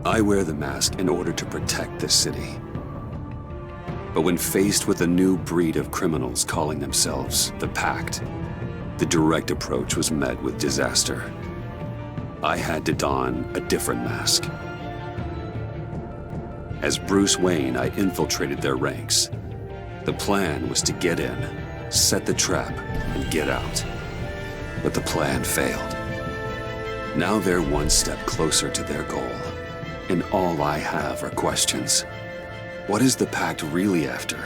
I wear the mask in order to protect this city. But when faced with a new breed of criminals calling themselves the Pact, the direct approach was met with disaster. I had to don a different mask. As Bruce Wayne, I infiltrated their ranks. The plan was to get in, set the trap, and get out. But the plan failed. Now they're one step closer to their goal, and all I have are questions. What is the Pact really after?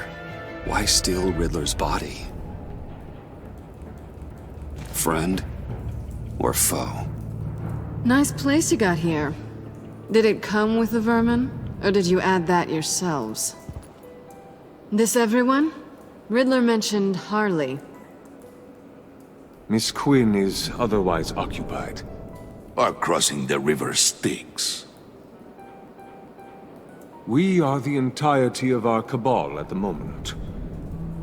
Why steal Riddler's body? Friend or foe? Nice place you got here. Did it come with the vermin, or did you add that yourselves? This everyone? Riddler mentioned Harley. Miss Quinn is otherwise occupied. Are crossing the river Styx. We are the entirety of our cabal at the moment.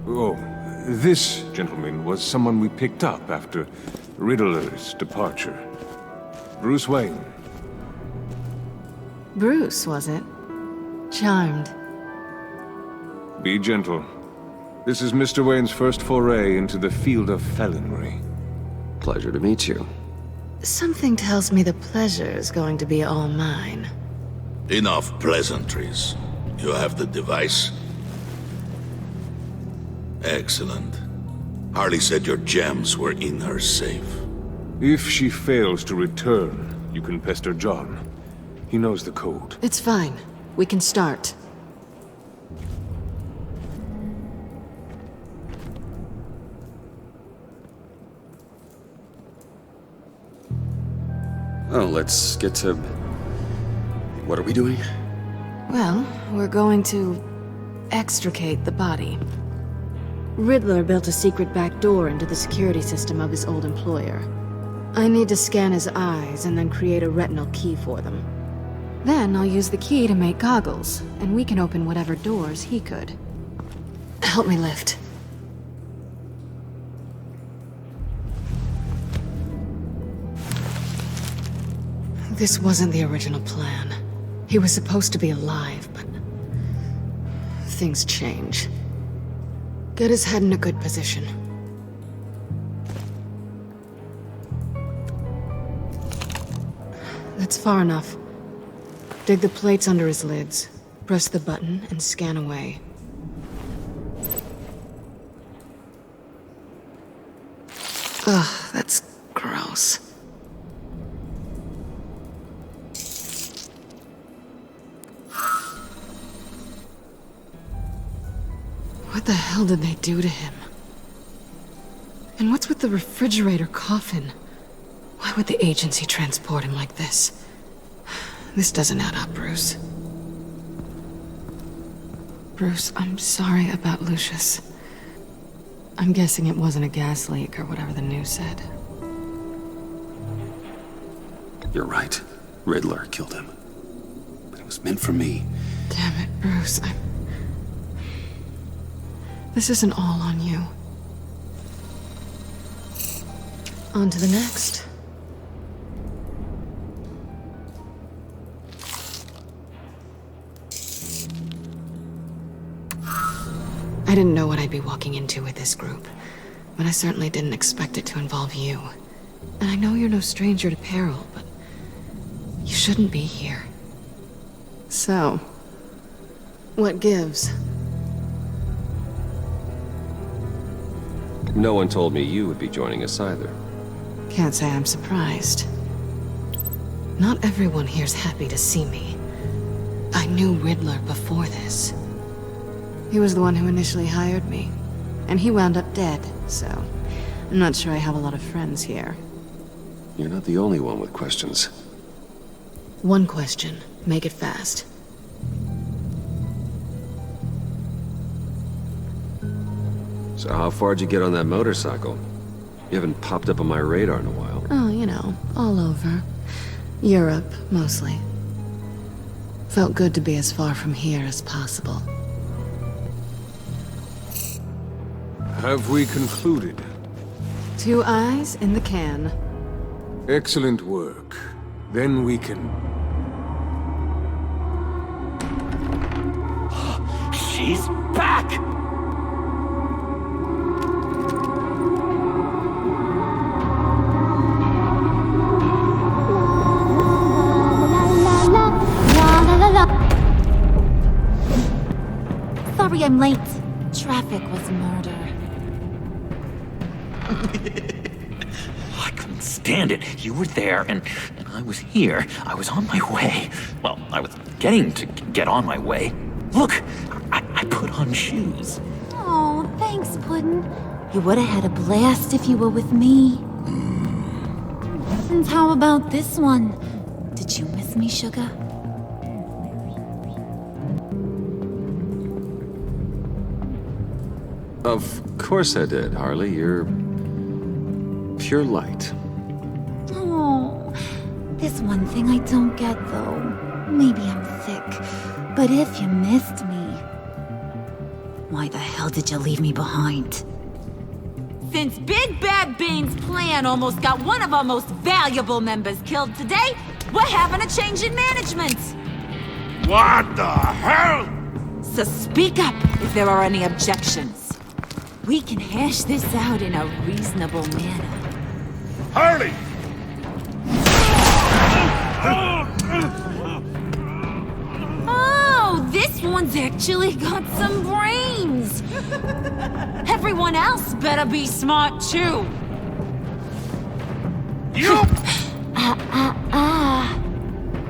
Oh, this gentleman was someone we picked up after Riddler's departure. Bruce Wayne. Bruce, was it? Charmed. Be gentle. This is Mr. Wayne's first foray into the field of felonry. Pleasure to meet you. Something tells me the pleasure is going to be all mine. Enough pleasantries. You have the device? Excellent. Harley said your gems were in her safe. If she fails to return, you can pester John. He knows the code. It's fine. We can start. Oh, let's get to... What are we doing? Well, we're going to extricate the body. Riddler built a secret back door into the security system of his old employer. I need to scan his eyes and then create a retinal key for them. Then I'll use the key to make goggles, and we can open whatever doors he could. Help me lift. This wasn't the original plan. He was supposed to be alive, but... things change. Get his head in a good position. That's far enough. Dig the plates under his lids. Press the button and scan away. Ugh, that's gross. What the hell did they do to him? And what's with the refrigerator coffin? Why would the agency transport him like this? This doesn't add up, Bruce. Bruce, I'm sorry about Lucius. I'm guessing it wasn't a gas leak or whatever the news said. You're right. Riddler killed him. But it was meant for me. Damn it, Bruce. This isn't all on you. On to the next. I didn't know what I'd be walking into with this group, but I certainly didn't expect it to involve you. And I know you're no stranger to peril, but you shouldn't be here. So, what gives? No one told me you would be joining us either. Can't say I'm surprised. Not everyone here's happy to see me. I knew Riddler before this. He was the one who initially hired me, and he wound up dead, so I'm not sure I have a lot of friends here. You're not the only one with questions. One question. Make it fast. So how far'd you get on that motorcycle? You haven't popped up on my radar in a while. Oh, you know, all over. Europe, mostly. Felt good to be as far from here as possible. Have we concluded? 2 eyes in the can. Excellent work. Then we can... She's back! Sorry I'm late. Traffic was murder. I couldn't stand it. You were there, and I was here. I was on my way. Well, I was getting to get on my way. Look, I put on shoes. Oh, thanks, Puddin'. You would have had a blast if you were with me. And how about this one? Did you miss me, sugar? Of course I did, Harley. You're pure light. Oh, there's one thing I don't get, though. Maybe I'm thick, but if you missed me, why the hell did you leave me behind? Since Big Bad Bane's plan almost got one of our most valuable members killed today, we're having a change in management. What the hell? So speak up if there are any objections. We can hash this out in a reasonable manner. Harley! Oh, this one's actually got some brains. Everyone else better be smart too. You!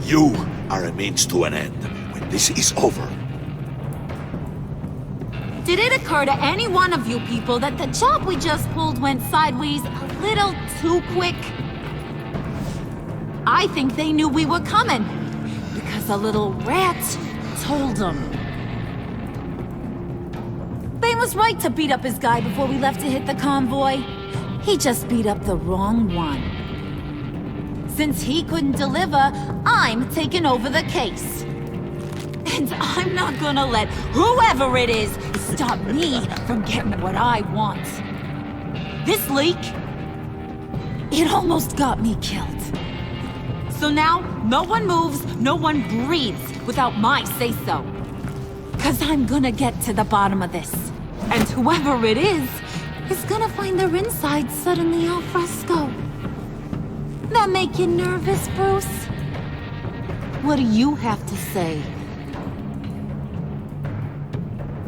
You are a means to an end. When this is over, Did it occur to any one of you people that the job we just pulled went sideways a little too quick? I think they knew we were coming, because a little rat told them. Bane was right to beat up his guy before we left to hit the convoy. He just beat up the wrong one. Since he couldn't deliver, I'm taking over the case. And I'm not gonna let whoever it is stop me from getting what I want. This leak, it almost got me killed. So now, no one moves, no one breathes without my say-so. 'Cause I'm gonna get to the bottom of this. And whoever it is gonna find their inside suddenly al fresco. That make you nervous, Bruce? What do you have to say?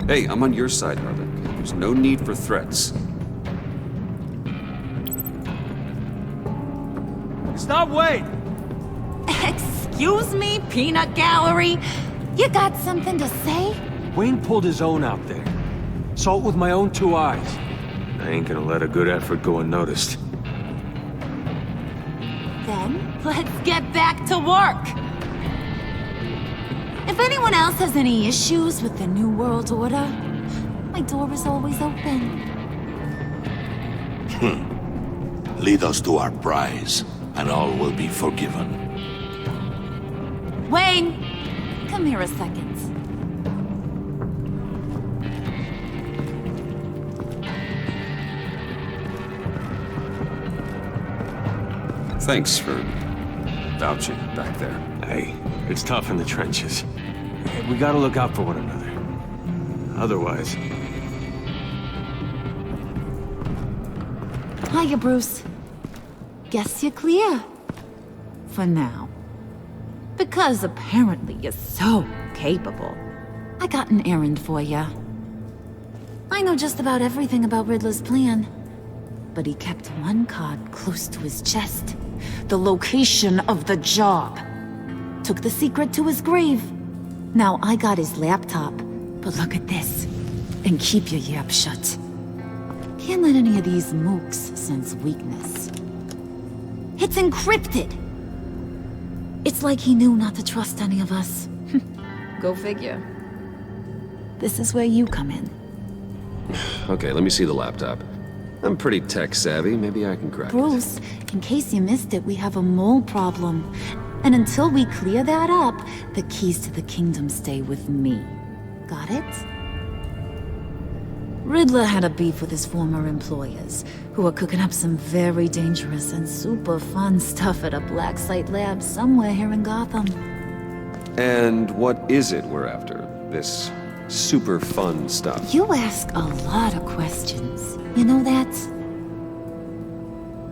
Hey, I'm on your side, brother. There's no need for threats. Stop, wait! Excuse me, peanut gallery? You got something to say? Wayne pulled his own out there. Saw it with my own two eyes. I ain't gonna let a good effort go unnoticed. Then, let's get back to work. If anyone else has any issues with the New World Order, my door is always open. lead us to our prize, and all will be forgiven. Wayne, come here a second. Thanks for vouching back there. Hey, it's tough in the trenches. We gotta look out for one another. Otherwise... Hiya, Bruce. Guess you're clear. For now. Because apparently you're so capable. I got an errand for you. I know just about everything about Riddler's plan. But he kept one card close to his chest. The location of the job. Took the secret to his grave. Now I got his laptop. But look at this. And keep your yap shut. Can't let any of these mooks sense weakness. It's encrypted! It's like he knew not to trust any of us. Go figure. This is where you come in. Okay, let me see the laptop. I'm pretty tech-savvy. Maybe I can crack it. Bruce, in case you missed it, we have a mole problem. And until we clear that up, the keys to the kingdom stay with me. Got it? Riddler had a beef with his former employers, who were cooking up some very dangerous and super fun stuff at a black site lab somewhere here in Gotham. And what is it we're after? This super fun stuff. You ask a lot of questions. You know that?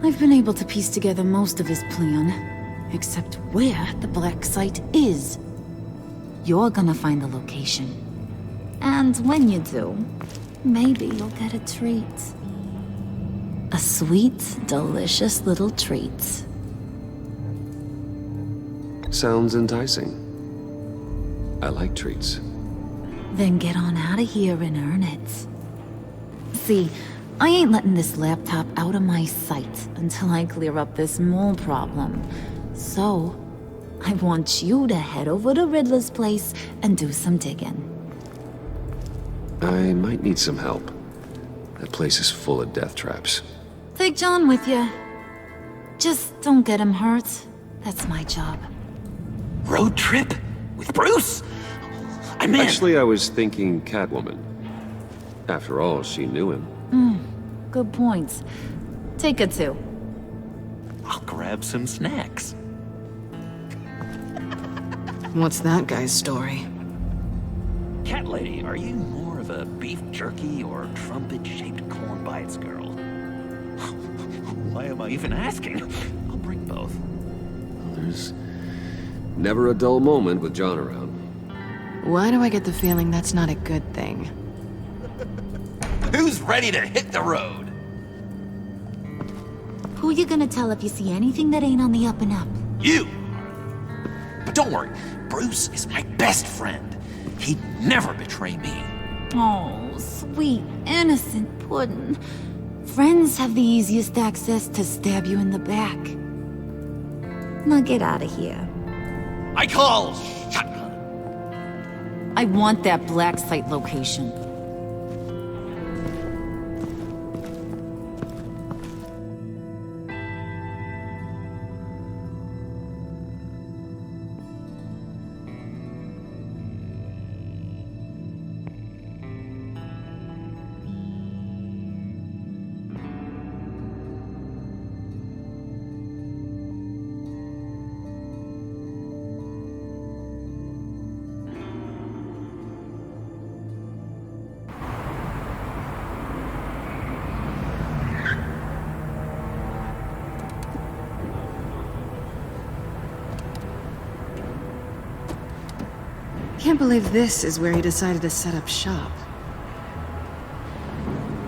I've been able to piece together most of his plan, except where the black site is. You're gonna find the location. And when you do, maybe you'll get a treat. A sweet, delicious little treat. Sounds enticing. I like treats. Then get on out of here and earn it. See, I ain't letting this laptop out of my sight until I clear up this mole problem. So, I want you to head over to Riddler's place and do some digging. I might need some help. That place is full of death traps. Take John with you. Just don't get him hurt. That's my job. Road trip? With Bruce? I'm in. Actually, I was thinking Catwoman. After all, she knew him. Good points. Take her too. I'll grab some snacks. What's that guy's story? Cat lady, are you more of a beef jerky or trumpet-shaped corn bites girl? Why am I even asking? I'll bring both. There's never a dull moment with John around. Why do I get the feeling that's not a good thing? Who's ready to hit the road? Who you gonna tell if you see anything that ain't on the up and up? You! But don't worry, Bruce is my best friend. He'd never betray me. Oh, sweet, innocent puddin'. Friends have the easiest access to stab you in the back. Now get out of here. I call shotgun. I want that black site location. Can't believe this is where he decided to set up shop.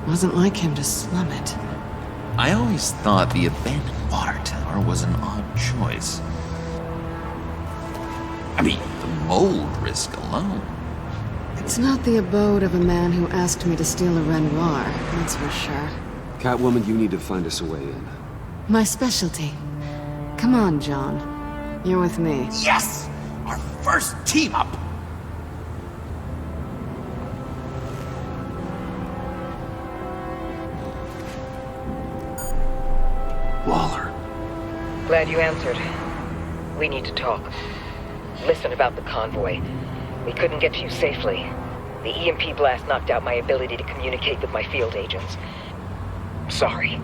Wasn't like him to slum it. I always thought the abandoned water tower was an odd choice. I mean, the mold risk alone. It's not the abode of a man who asked me to steal a Renoir, that's for sure. Catwoman, you need to find us a way in. My specialty. Come on, John. You're with me. Yes! Our first team up! Waller. Glad you answered. We need to talk. Listen about the convoy. We couldn't get to you safely. The EMP blast knocked out my ability to communicate with my field agents. Sorry.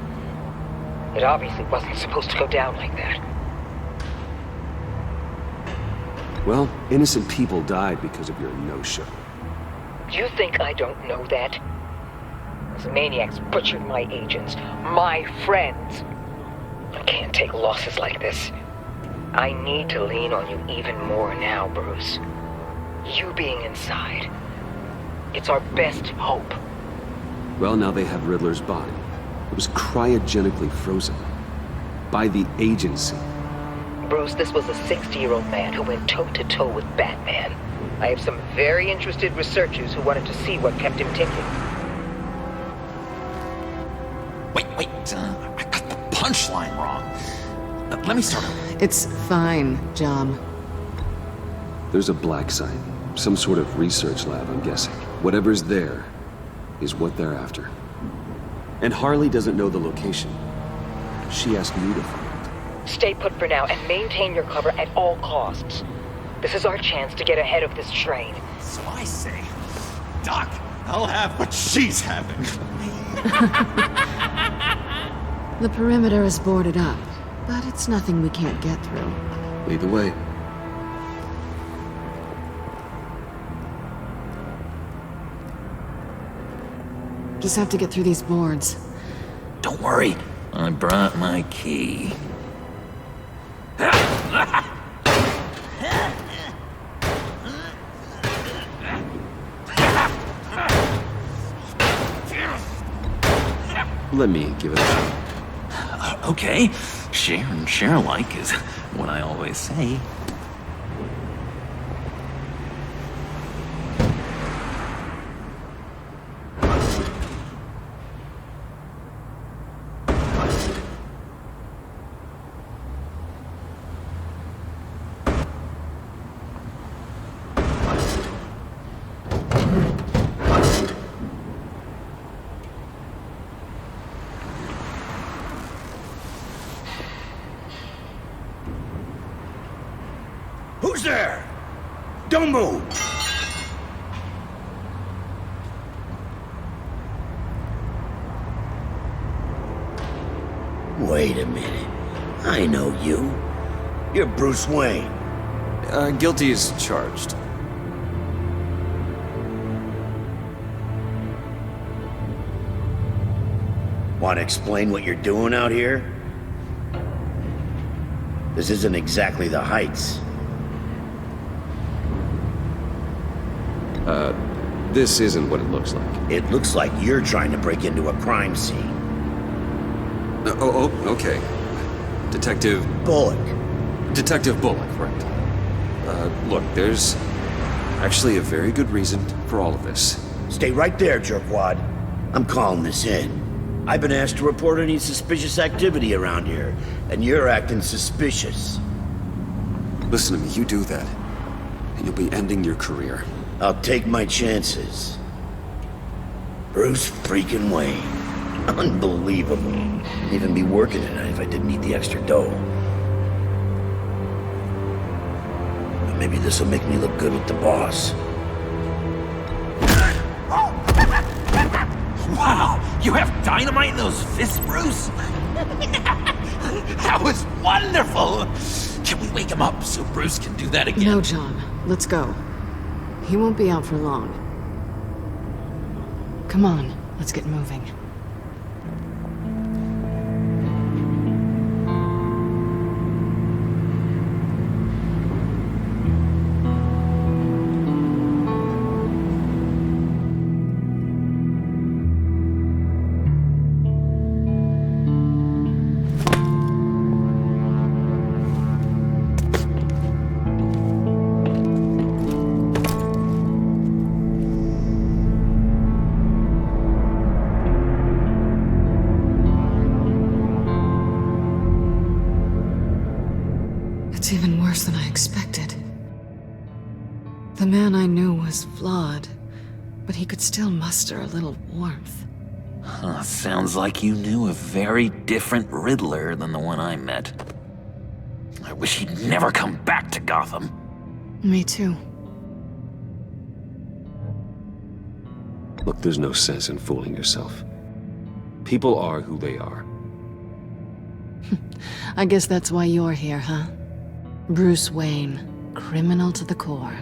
It obviously wasn't supposed to go down like that. Well, innocent people died because of your no-show. You think I don't know that? Those maniacs butchered my agents, my friends. I can't take losses like this. I need to lean on you even more now, Bruce. You being inside. It's our best hope. Well, now they have Riddler's body. It was cryogenically frozen. By the agency. Bruce, this was a 60-year-old man who went toe-to-toe with Batman. I have some very interested researchers who wanted to see what kept him ticking. Wait, I got the punchline wrong. Let me start over. It's fine, John. There's a black site. Some sort of research lab, I'm guessing. Whatever's there is what they're after. And Harley doesn't know the location. She asked me to find it. Stay put for now and maintain your cover at all costs. This is our chance to get ahead of this train. So I say, Doc, I'll have what she's having. The perimeter is boarded up, but it's nothing we can't get through. Lead the way. Just have to get through these boards. Don't worry, I brought my key. Let me give it a shot. Okay, share and share alike is what I always say. Who's there? Don't move! Wait a minute. I know you. You're Bruce Wayne. Guilty as charged. Want to explain what you're doing out here? This isn't exactly the Heights. This isn't what it looks like. It looks like you're trying to break into a crime scene. Okay. Detective Bullock. Detective Bullock, right. Look, there's actually a very good reason for all of this. Stay right there, jerkwad. I'm calling this in. I've been asked to report any suspicious activity around here, and you're acting suspicious. Listen to me, you do that, and you'll be ending your career. I'll take my chances. Bruce freaking Wayne. Unbelievable. I'd even be working tonight if I didn't need the extra dough. But maybe this will make me look good with the boss. Wow, you have dynamite in those fists, Bruce? That was wonderful! Can we wake him up so Bruce can do that again? No, John. Let's go. He won't be out for long. Come on, let's get moving. It's even worse than I expected. The man I knew was flawed, but he could still muster a little warmth. Huh, sounds like you knew a very different Riddler than the one I met. I wish he'd never come back to Gotham. Me too. Look, there's no sense in fooling yourself. People are who they are. I guess that's why you're here, huh? Bruce Wayne, criminal to the core.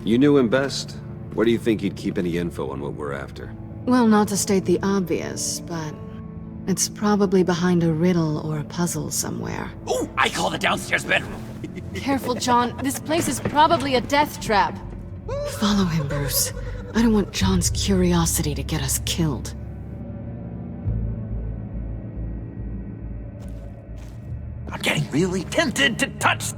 You knew him best. Where do you think he'd keep any info on what we're after? Well, not to state the obvious, but it's probably behind a riddle or a puzzle somewhere. Ooh, I call the downstairs bedroom. Careful, John. This place is probably a death trap. Follow him, Bruce. I don't want John's curiosity to get us killed. I'm getting really tempted to touch.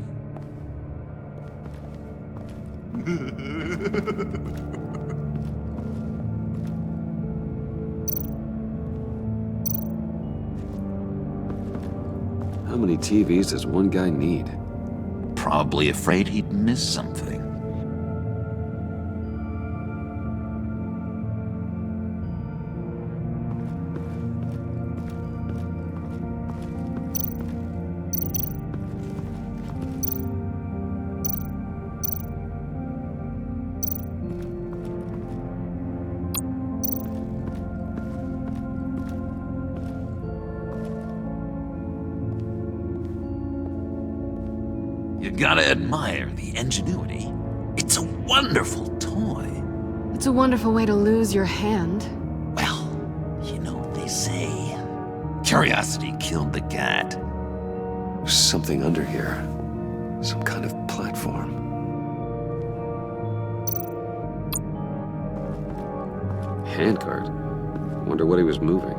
How many TVs does one guy need? Probably afraid he'd miss something. gotta admire the ingenuity. It's a wonderful toy. It's a wonderful way to lose your hand. Well, you know what they say. Curiosity killed the cat. There's something under here. Some kind of platform. Handcart? Wonder what he was moving.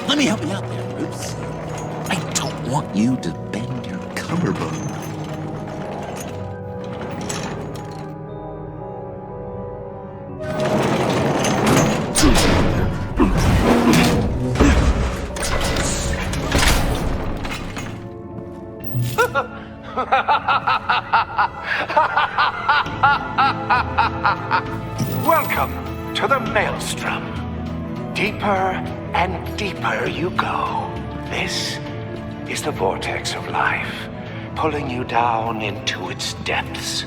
Let me help you out there, Bruce. I don't want you to bend your collarbone. Welcome to the Maelstrom. Deeper and deeper you go. This is the vortex of life, pulling you down into its depths.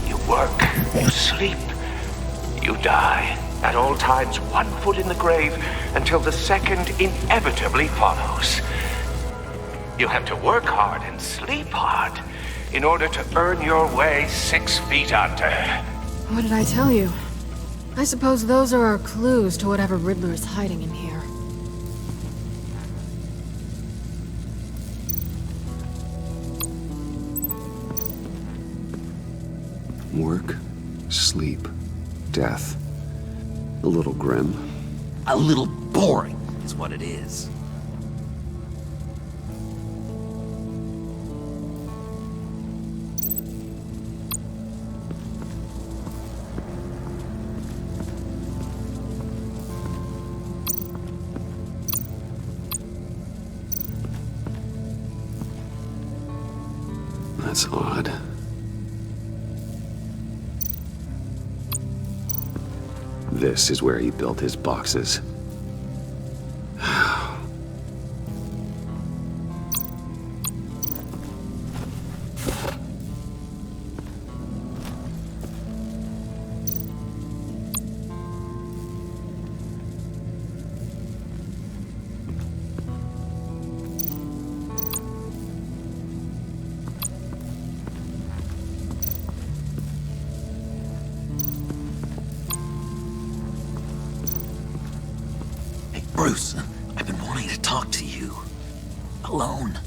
You work, you sleep, you die. At all times, 1 foot in the grave until the second inevitably follows. You have to work hard and sleep hard in order to earn your way 6 feet under. What did I tell you? I suppose those are our clues to whatever Riddler is hiding in here. Work, sleep, death. A little grim. A little boring is what it is. That's odd. This is where he built his boxes. Bruce, I've been wanting to talk to you. Alone.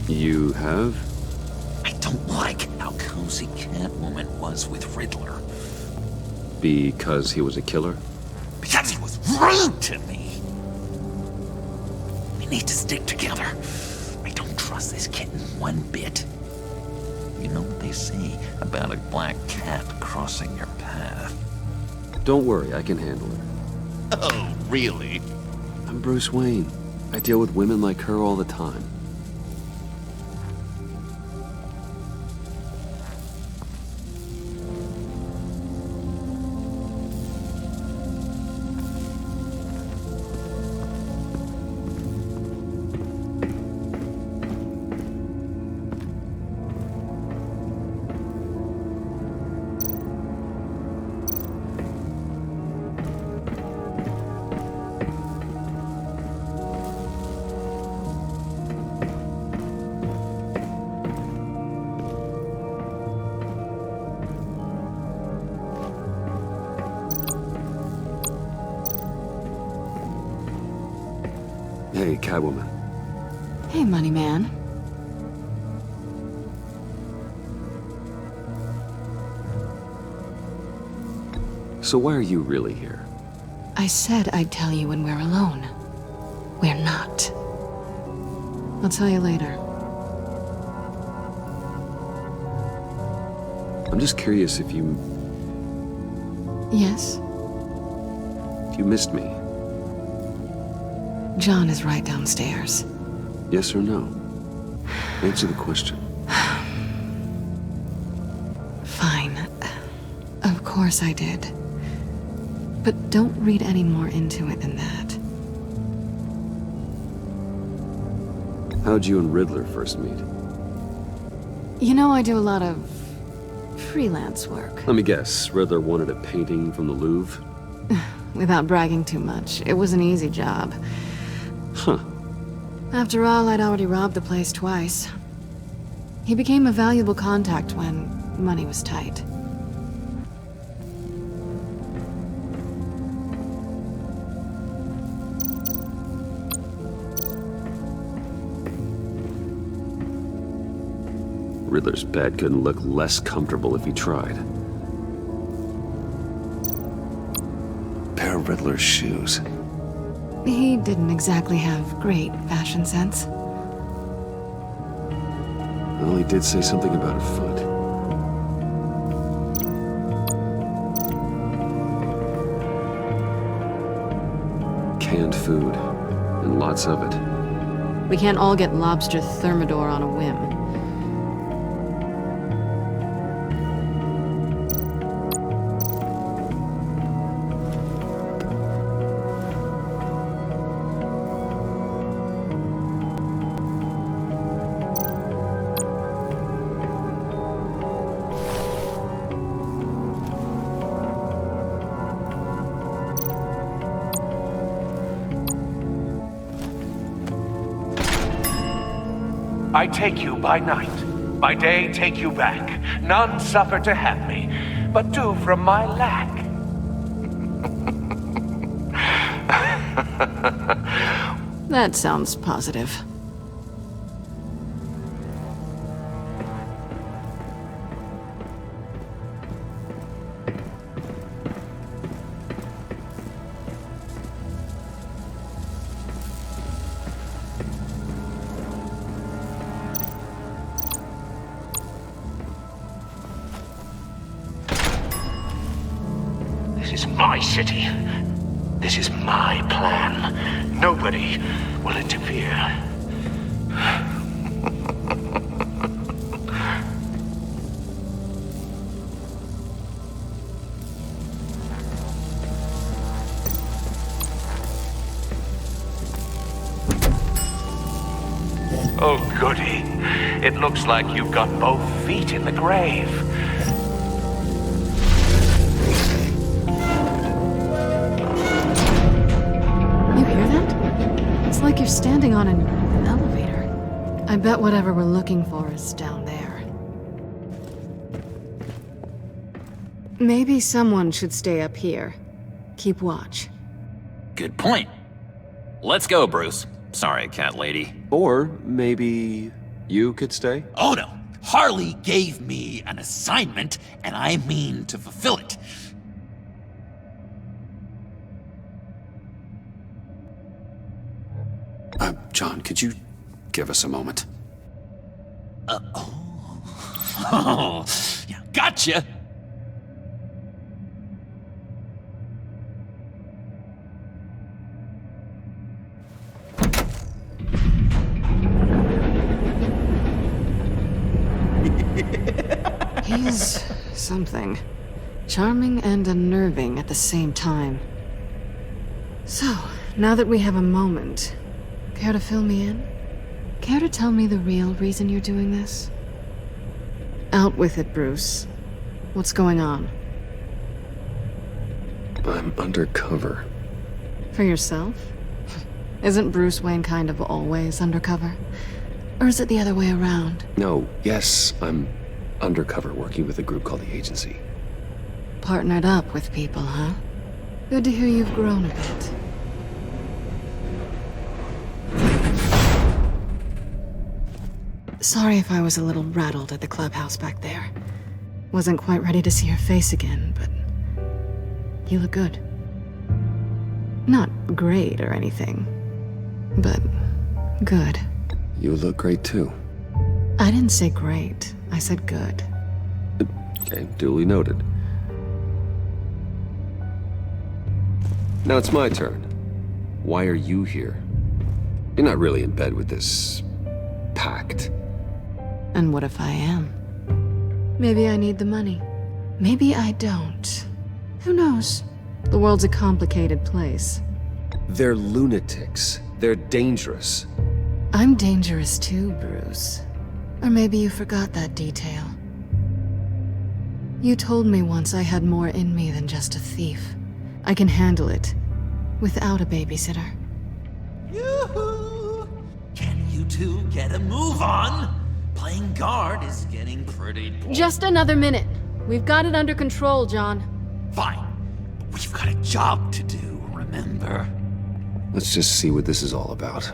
You have? I don't like how cozy Catwoman was with Riddler. Because he was a killer? Because he was rude to me. We need to stick together. I don't trust this kitten one bit. You know what they say about a black cat crossing your path? Don't worry, I can handle her. Oh, really? I'm Bruce Wayne. I deal with women like her all the time. Hey, Catwoman. Hey, Money Man. So why are you really here? I said I'd tell you when we're alone. We're not. I'll tell you later. I'm just curious if you... Yes? if you missed me. John is right downstairs. Yes or no? Answer the question. Fine. Of course I did. But don't read any more into it than that. How'd you and Riddler first meet? You know, I do a lot of freelance work. Let me guess, Riddler wanted a painting from the Louvre? Without bragging too much, it was an easy job. Huh. After all, I'd already robbed the place twice. He became a valuable contact when money was tight. Riddler's bed couldn't look less comfortable if he tried. Pair of Riddler's shoes. He didn't exactly have great fashion sense. Well, he did say something about a foot. Canned food, and lots of it. We can't all get lobster thermidor on a whim. I take you by night, by day take you back. None suffer to have me, but do from my lack. That sounds positive. This is my city. This is my plan. Nobody will interfere. Oh, goody. It looks like you've got both feet in the grave. You hear that? It's like you're standing on an elevator. I bet whatever we're looking for is down there. Maybe someone should stay up here. Keep watch. Good point. Let's go, Bruce. Sorry, cat lady. Or maybe you could stay? Oh no! Harley gave me an assignment, and I mean to fulfill it. John, could you give us a moment? Oh, yeah, gotcha! He's something. Charming and unnerving at the same time. So, now that we have a moment, care to fill me in? Care to tell me the real reason you're doing this? Out with it, Bruce. What's going on? I'm undercover. For yourself? Isn't Bruce Wayne kind of always undercover? Or is it the other way around? No, yes, I'm undercover working with a group called the Agency. Partnered up with people, huh? Good to hear you've grown a bit. Sorry if I was a little rattled at the clubhouse back there. Wasn't quite ready to see your face again, but you look good. Not great or anything, but good. You look great too. I didn't say great. I said good. Okay, duly noted. Now it's my turn. Why are you here? You're not really in bed with this pact. And what if I am? Maybe I need the money. Maybe I don't. Who knows? The world's a complicated place. They're lunatics. They're dangerous. I'm dangerous too, Bruce. Or maybe you forgot that detail. You told me once I had more in me than just a thief. I can handle it, without a babysitter. Yoo-hoo! Can you two get a move on? Playing guard is getting pretty boring. Just another minute. We've got it under control, John. Fine. But we've got a job to do, remember? Let's just see what this is all about.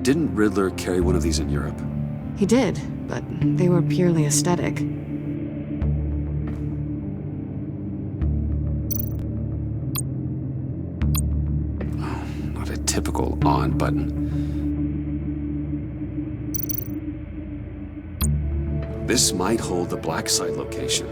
Didn't Riddler carry one of these in Europe? He did, but they were purely aesthetic. Not a typical on button. This might hold the black site location.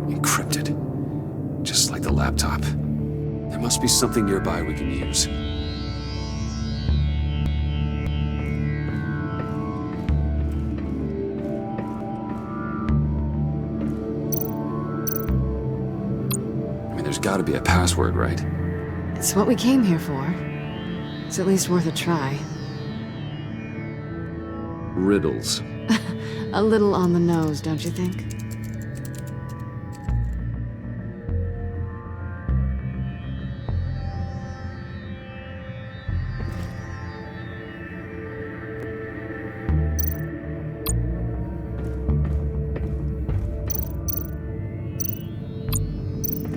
Encrypted. Just like the laptop. There must be something nearby we can use. I mean, there's gotta be a password, right? It's what we came here for. It's at least worth a try. Riddles. A little on the nose, don't you think?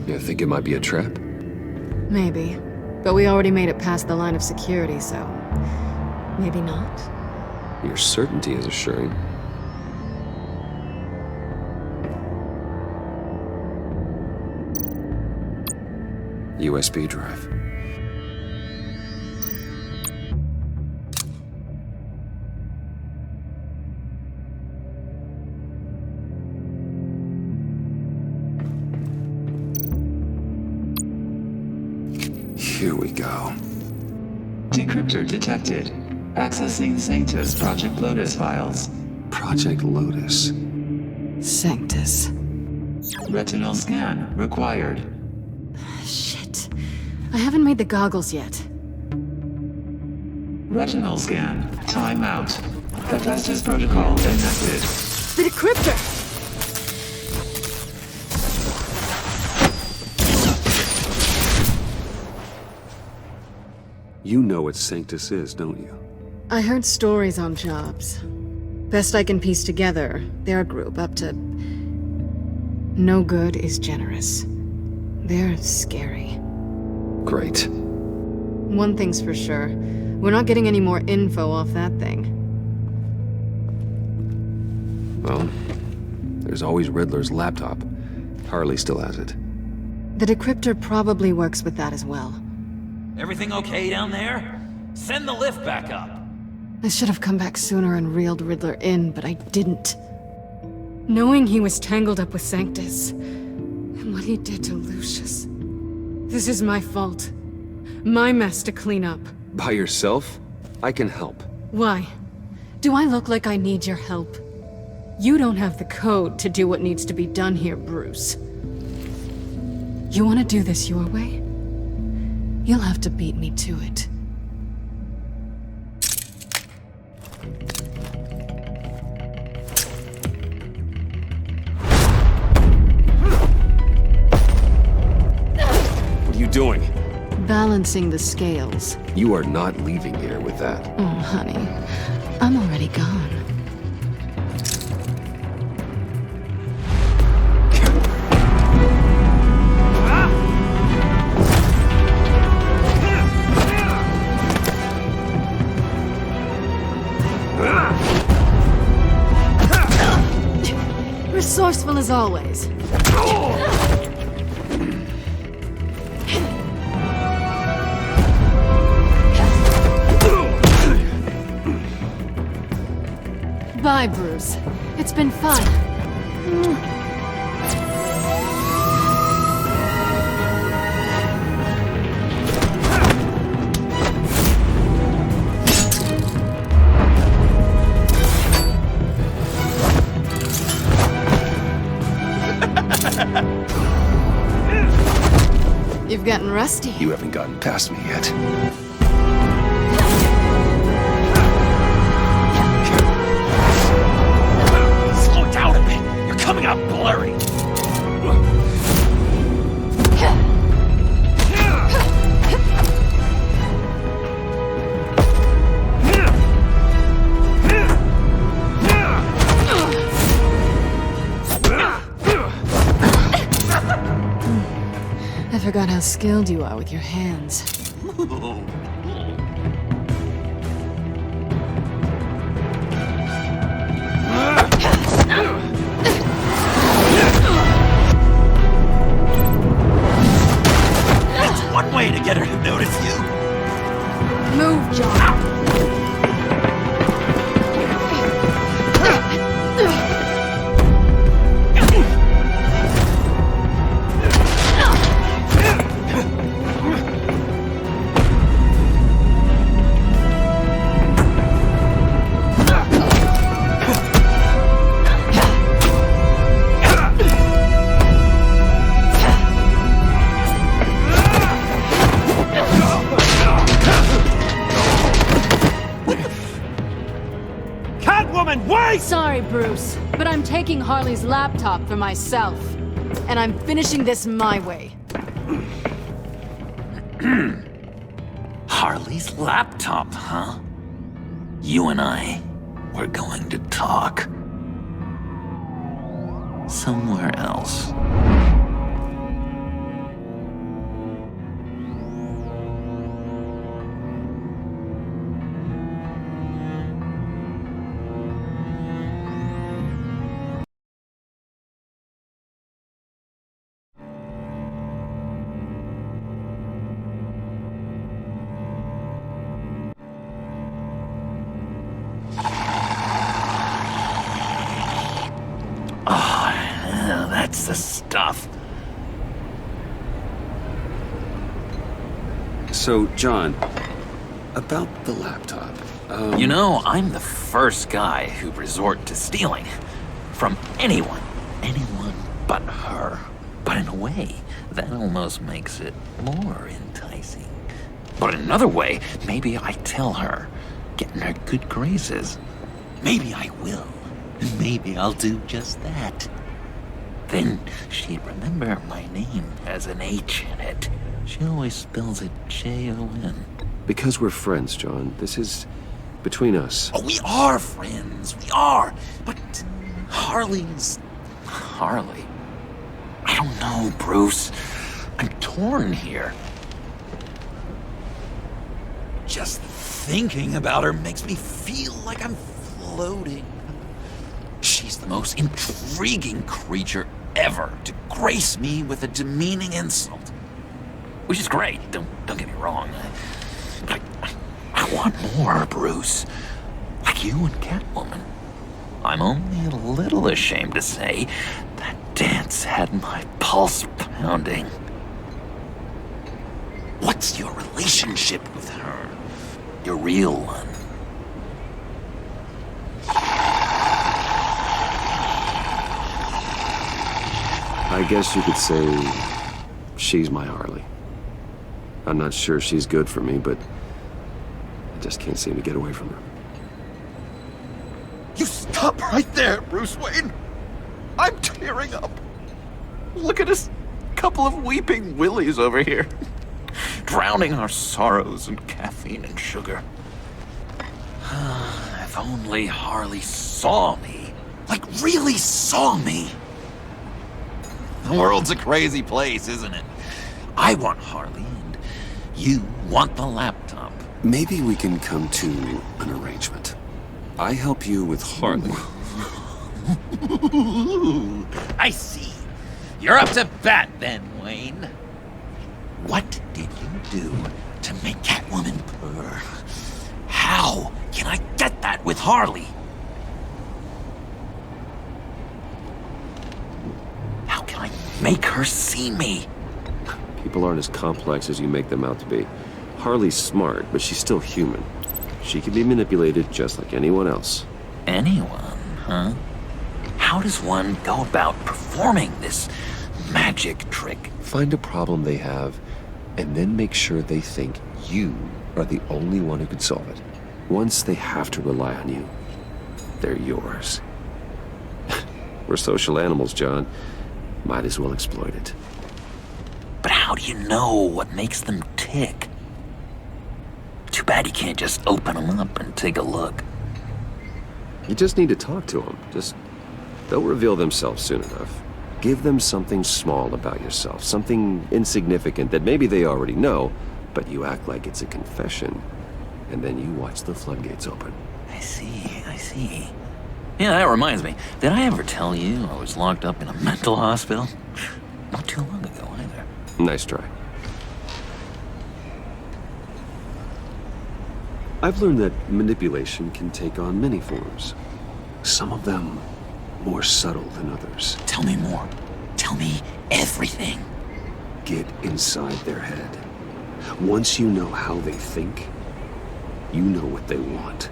You think it might be a trap? Maybe. But we already made it past the line of security, so... maybe not? Your certainty is assuring. USB drive. Here we go. Decryptor detected. Accessing Sanctus Project Lotus files. Project Lotus. Sanctus. Retinal scan required. Shit. I haven't made the goggles yet. Retinal scan. Timeout. Hephaestus protocol enacted. The decryptor! You know what Sanctus is, don't you? I heard stories on jobs. Best I can piece together, their group up to... no good is generous. They're scary. Great. One thing's for sure. We're not getting any more info off that thing. Well, there's always Riddler's laptop. Harley still has it. The decryptor probably works with that as well. Everything okay down there? Send the lift back up. I should have come back sooner and reeled Riddler in, but I didn't. Knowing he was tangled up with Sanctus, and what he did to Lucius. This is my fault. My mess to clean up. By yourself? I can help. Why? Do I look like I need your help? You don't have the code to do what needs to be done here, Bruce. You want to do this your way? You'll have to beat me to it. What are you doing? Balancing the scales. You are not leaving here with that. Oh, honey. I'm already gone. Resourceful as always. Bye, Bruce. It's been fun. You've gotten rusty. You haven't gotten past me yet. Slow down a bit. You're coming out blurry. I forgot how skilled you are with your hands. That's one way to get her to notice you. Move, John. Sorry, Bruce, but I'm taking Harley's laptop for myself. And I'm finishing this my way. Harley's laptop, huh? You and I, we're going to talk. Somewhere else. That's the stuff. So, John, about the laptop. You know, I'm the first guy who'd resort to stealing. From anyone. Anyone but her. But in a way, that almost makes it more enticing. But in another way, maybe I tell her, get in her good graces. Maybe I will. Maybe I'll do just that. Then she'd remember my name has an H in it. She always spells it J-O-N. Because we're friends, John. This is between us. Oh, we are friends. We are. But Harley's... Harley. I don't know, Bruce. I'm torn here. Just thinking about her makes me feel like I'm floating. She's the most intriguing creature ever to grace me with a demeaning insult. Which is great, don't get me wrong. But I want more, Bruce. Like you and Catwoman. I'm only a little ashamed to say that dance had my pulse pounding. What's your relationship with her? Your real one? I guess you could say she's my Harley. I'm not sure she's good for me, but I just can't seem to get away from her. You stop right there, Bruce Wayne. I'm tearing up. Look at us, couple of weeping willies over here. Drowning our sorrows in caffeine and sugar. If only Harley saw me. Like, really saw me. The world's a crazy place, isn't it? I want Harley, and you want the laptop. Maybe we can come to an arrangement. I help you with Harley. I see. You're up to bat then, Wayne. What did you do to make Catwoman purr? How can I get that with Harley? make her see me. People aren't as complex as you make them out to be. Harley's smart, but she's still human. She can be manipulated just like anyone else. Anyone, huh? How does one go about performing this magic trick? Find a problem they have, and then make sure they think you are the only one who could solve it. Once they have to rely on you, they're yours. We're social animals, John. Might as well exploit it. But how do you know what makes them tick? Too bad you can't just open them up and take a look. You just need to talk to them. They'll reveal themselves soon enough. Give them something small about yourself, something insignificant that maybe they already know, but you act like it's a confession, and then you watch the floodgates open. I see. Yeah, that reminds me. Did I ever tell you I was locked up in a mental hospital? Not too long ago, either. Nice try. I've learned that manipulation can take on many forms. Some of them more subtle than others. Tell me more. Tell me everything. Get inside their head. Once you know how they think, you know what they want.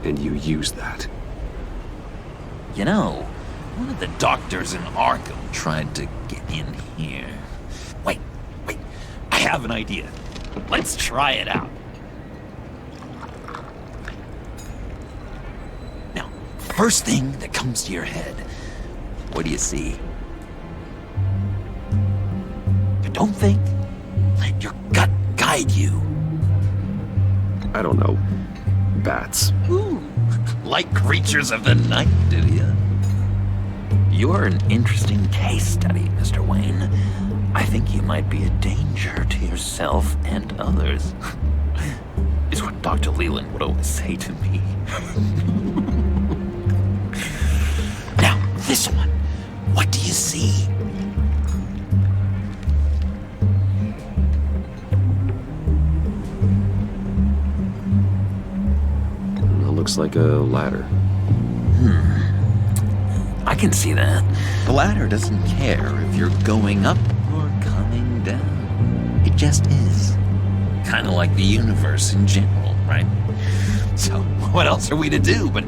And you use that. You know, one of the doctors in Arkham tried to get in here. Wait. I have an idea. Let's try it out. Now, first thing that comes to your head, what do you see? Don't think. Let your gut guide you. I don't know. Bats. Ooh, like creatures of the night, do you? You're an interesting case study, Mr. Wayne. I think you might be a danger to yourself and others. Is what Dr. Leland would always say to me. Now, this one. What do you see? Looks like a ladder. I can see that. The ladder doesn't care if you're going up or coming down. It just is. Kind of like the universe in general, right? So, what else are we to do but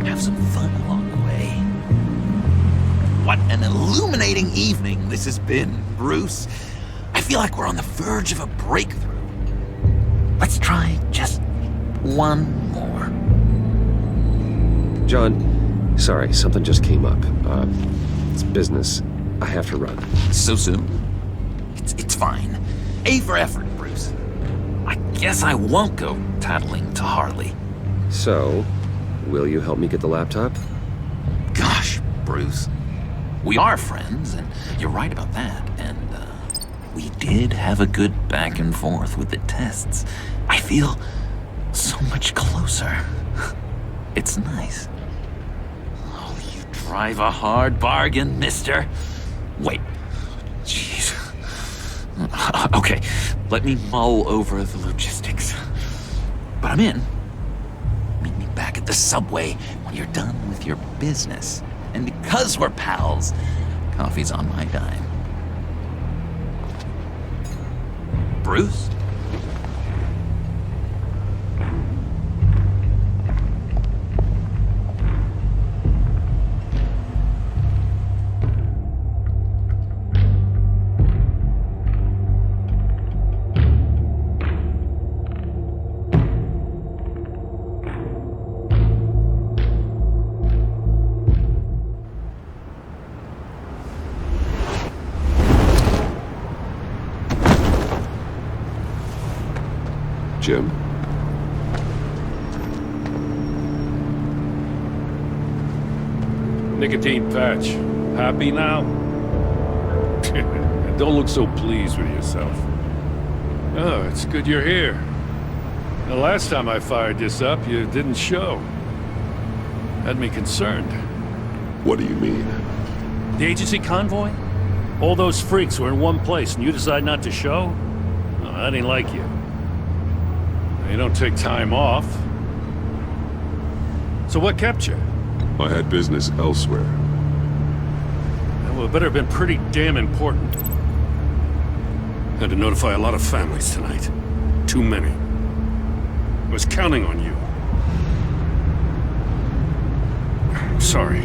have some fun along the way? What an illuminating evening this has been, Bruce. I feel like we're on the verge of a breakthrough. Let's try just one more. John, sorry, something just came up. It's business. I have to run. So soon? It's fine. A for effort, Bruce. I guess I won't go tattling to Harley. So, will you help me get the laptop? Gosh, Bruce. We are friends, and you're right about that. And, we did have a good back and forth with the tests. I feel so much closer. It's nice. Drive a hard bargain, mister. Wait. Jeez. Okay, let me mull over the logistics. But I'm in. Meet me back at the subway when you're done with your business. And because we're pals, coffee's on my dime. Bruce? Jim? Nicotine patch. Happy now? Don't look so pleased with yourself. Oh, it's good you're here. The last time I fired this up, you didn't show. Had me concerned. What do you mean? The agency convoy? All those freaks were in one place and you decide not to show? Oh, I didn't like you. You don't take time off. So what kept you? I had business elsewhere. Well, it better have been pretty damn important. Had to notify a lot of families tonight. Too many. I was counting on you. I'm sorry.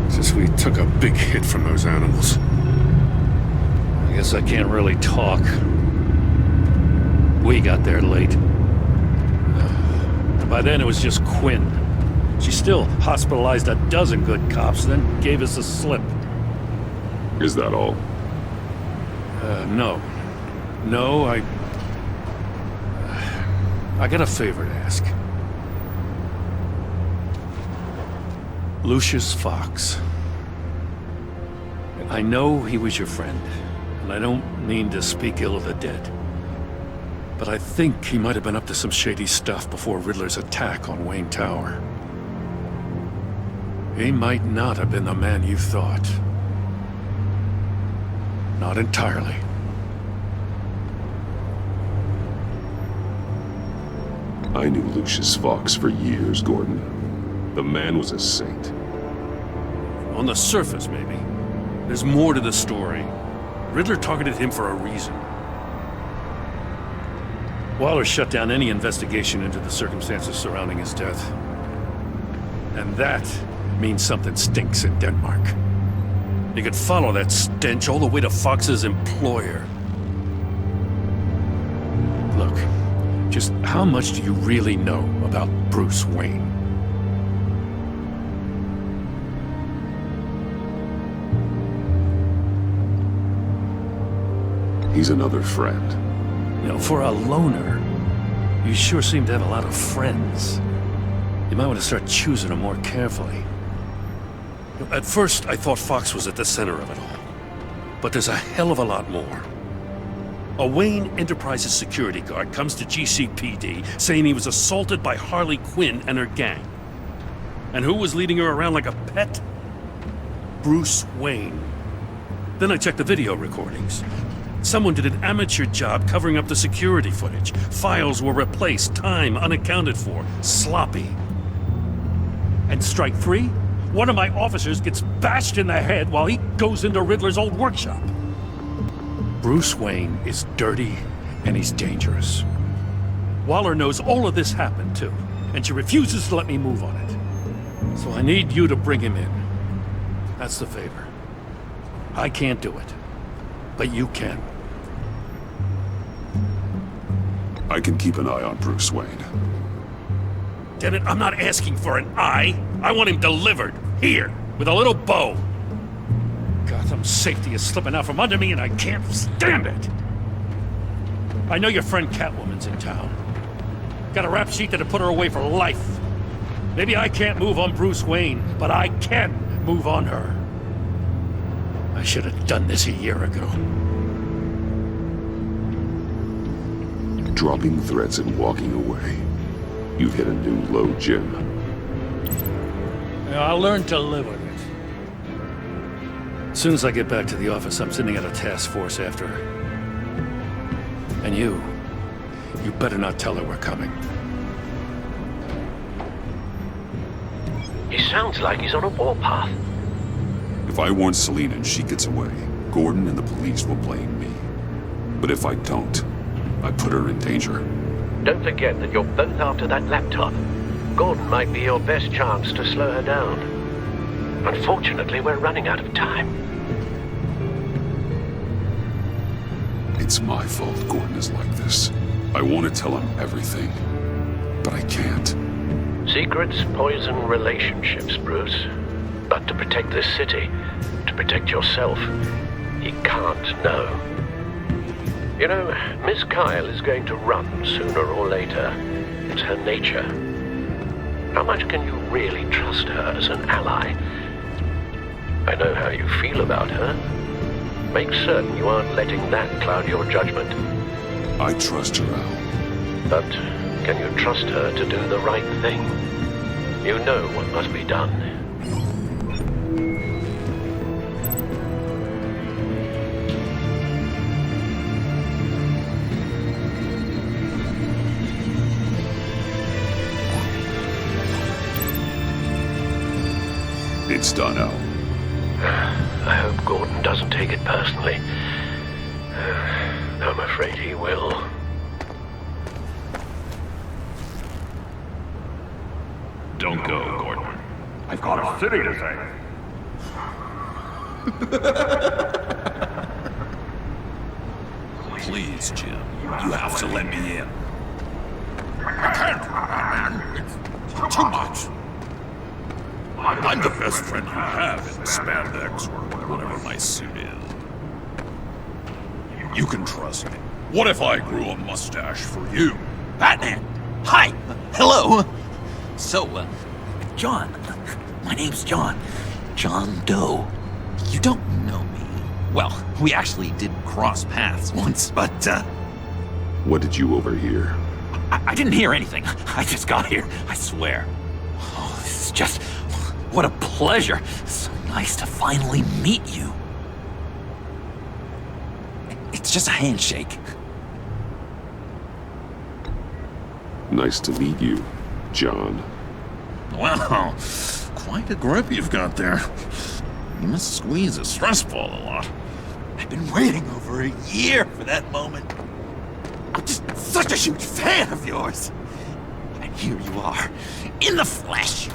Since we took a big hit from those animals. I guess I can't really talk. We got there late. By then it was just Quinn. She still hospitalized a dozen good cops, then gave us a slip. Is that all? No. No, I got a favor to ask. Lucius Fox. I know he was your friend, and I don't mean to speak ill of the dead. But I think he might have been up to some shady stuff before Riddler's attack on Wayne Tower. He might not have been the man you thought. Not entirely. I knew Lucius Fox for years, Gordon. The man was a saint. On the surface, maybe. There's more to the story. Riddler targeted him for a reason. Waller shut down any investigation into the circumstances surrounding his death. And that means something stinks in Denmark. You could follow that stench all the way to Fox's employer. Look, just how much do you really know about Bruce Wayne? He's another friend. You know, for a loner, you sure seem to have a lot of friends. You might want to start choosing them more carefully. You know, at first, I thought Fox was at the center of it all. But there's a hell of a lot more. A Wayne Enterprises security guard comes to GCPD saying he was assaulted by Harley Quinn and her gang. And who was leading her around like a pet? Bruce Wayne. Then I checked the video recordings. Someone did an amateur job covering up the security footage. Files were replaced, time unaccounted for, sloppy. And strike three? One of my officers gets bashed in the head while he goes into Riddler's old workshop. Bruce Wayne is dirty and he's dangerous. Waller knows all of this happened too, and she refuses to let me move on it. So I need you to bring him in. That's the favor. I can't do it, but you can. I can keep an eye on Bruce Wayne. Damn it, I'm not asking for an eye. I want him delivered, here, with a little bow. Gotham's safety is slipping out from under me and I can't stand it. I know your friend Catwoman's in town. Got a rap sheet that'll put her away for life. Maybe I can't move on Bruce Wayne, but I can move on her. I should have done this a year ago. Dropping threats and walking away. You've hit a new low, Jim. I learned to live with it. As soon as I get back to the office, I'm sending out a task force after her. And you better not tell her we're coming. He sounds like he's on a warpath. If I warn Selina and she gets away, Gordon and the police will blame me. But if I don't, I put her in danger. Don't forget that you're both after that laptop. Gordon might be your best chance to slow her down. Unfortunately, we're running out of time. It's my fault Gordon is like this. I want to tell him everything, but I can't. Secrets poison relationships, Bruce. But to protect this city, to protect yourself, he can't know. You know, Miss Kyle is going to run sooner or later. It's her nature. How much can you really trust her as an ally? I know how you feel about her. Make certain you aren't letting that cloud your judgment. I trust her, Al. But can you trust her to do the right thing? You know what must be done. It's done, Al. I hope Gordon doesn't take it personally. I'm afraid he will. Don't go, Gordon. I've got a city to save. Please, Jim. You have to let me in. I can't do that, man. It's too much. I'm the best friend you have in spandex or whatever my suit is. You can trust me. What if I grew a mustache for you? Batman! Hi! Hello! So, John. My name's John. John Doe. You don't know me. Well, we actually did cross paths once, but, What did you overhear? I didn't hear anything. I just got here, I swear. Oh, this is just... What a pleasure. So nice to finally meet you. It's just a handshake. Nice to meet you, John. Wow, quite a grip you've got there. You must squeeze a stress ball a lot. I've been waiting over a year for that moment. I'm just such a huge fan of yours. And here you are, in the flesh.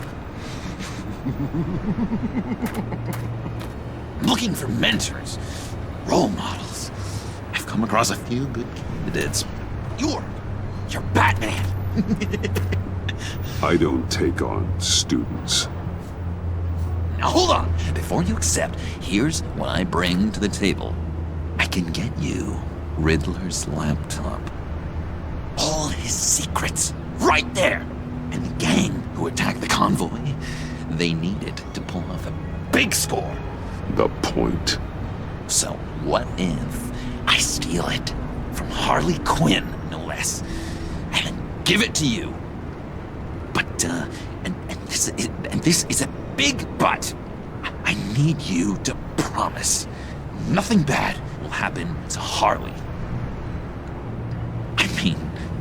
Looking for mentors, role models. I've come across a few good candidates. You're Batman. I don't take on students. Now hold on. Before you accept, here's what I bring to the table. I can get you Riddler's laptop. All his secrets, right there. And the gang who attacked the convoy, they need it to pull off a big score. The point. So what if I steal it from Harley Quinn, no less, and then give it to you? But, and this is a big but. I need you to promise nothing bad will happen to Harley. I mean,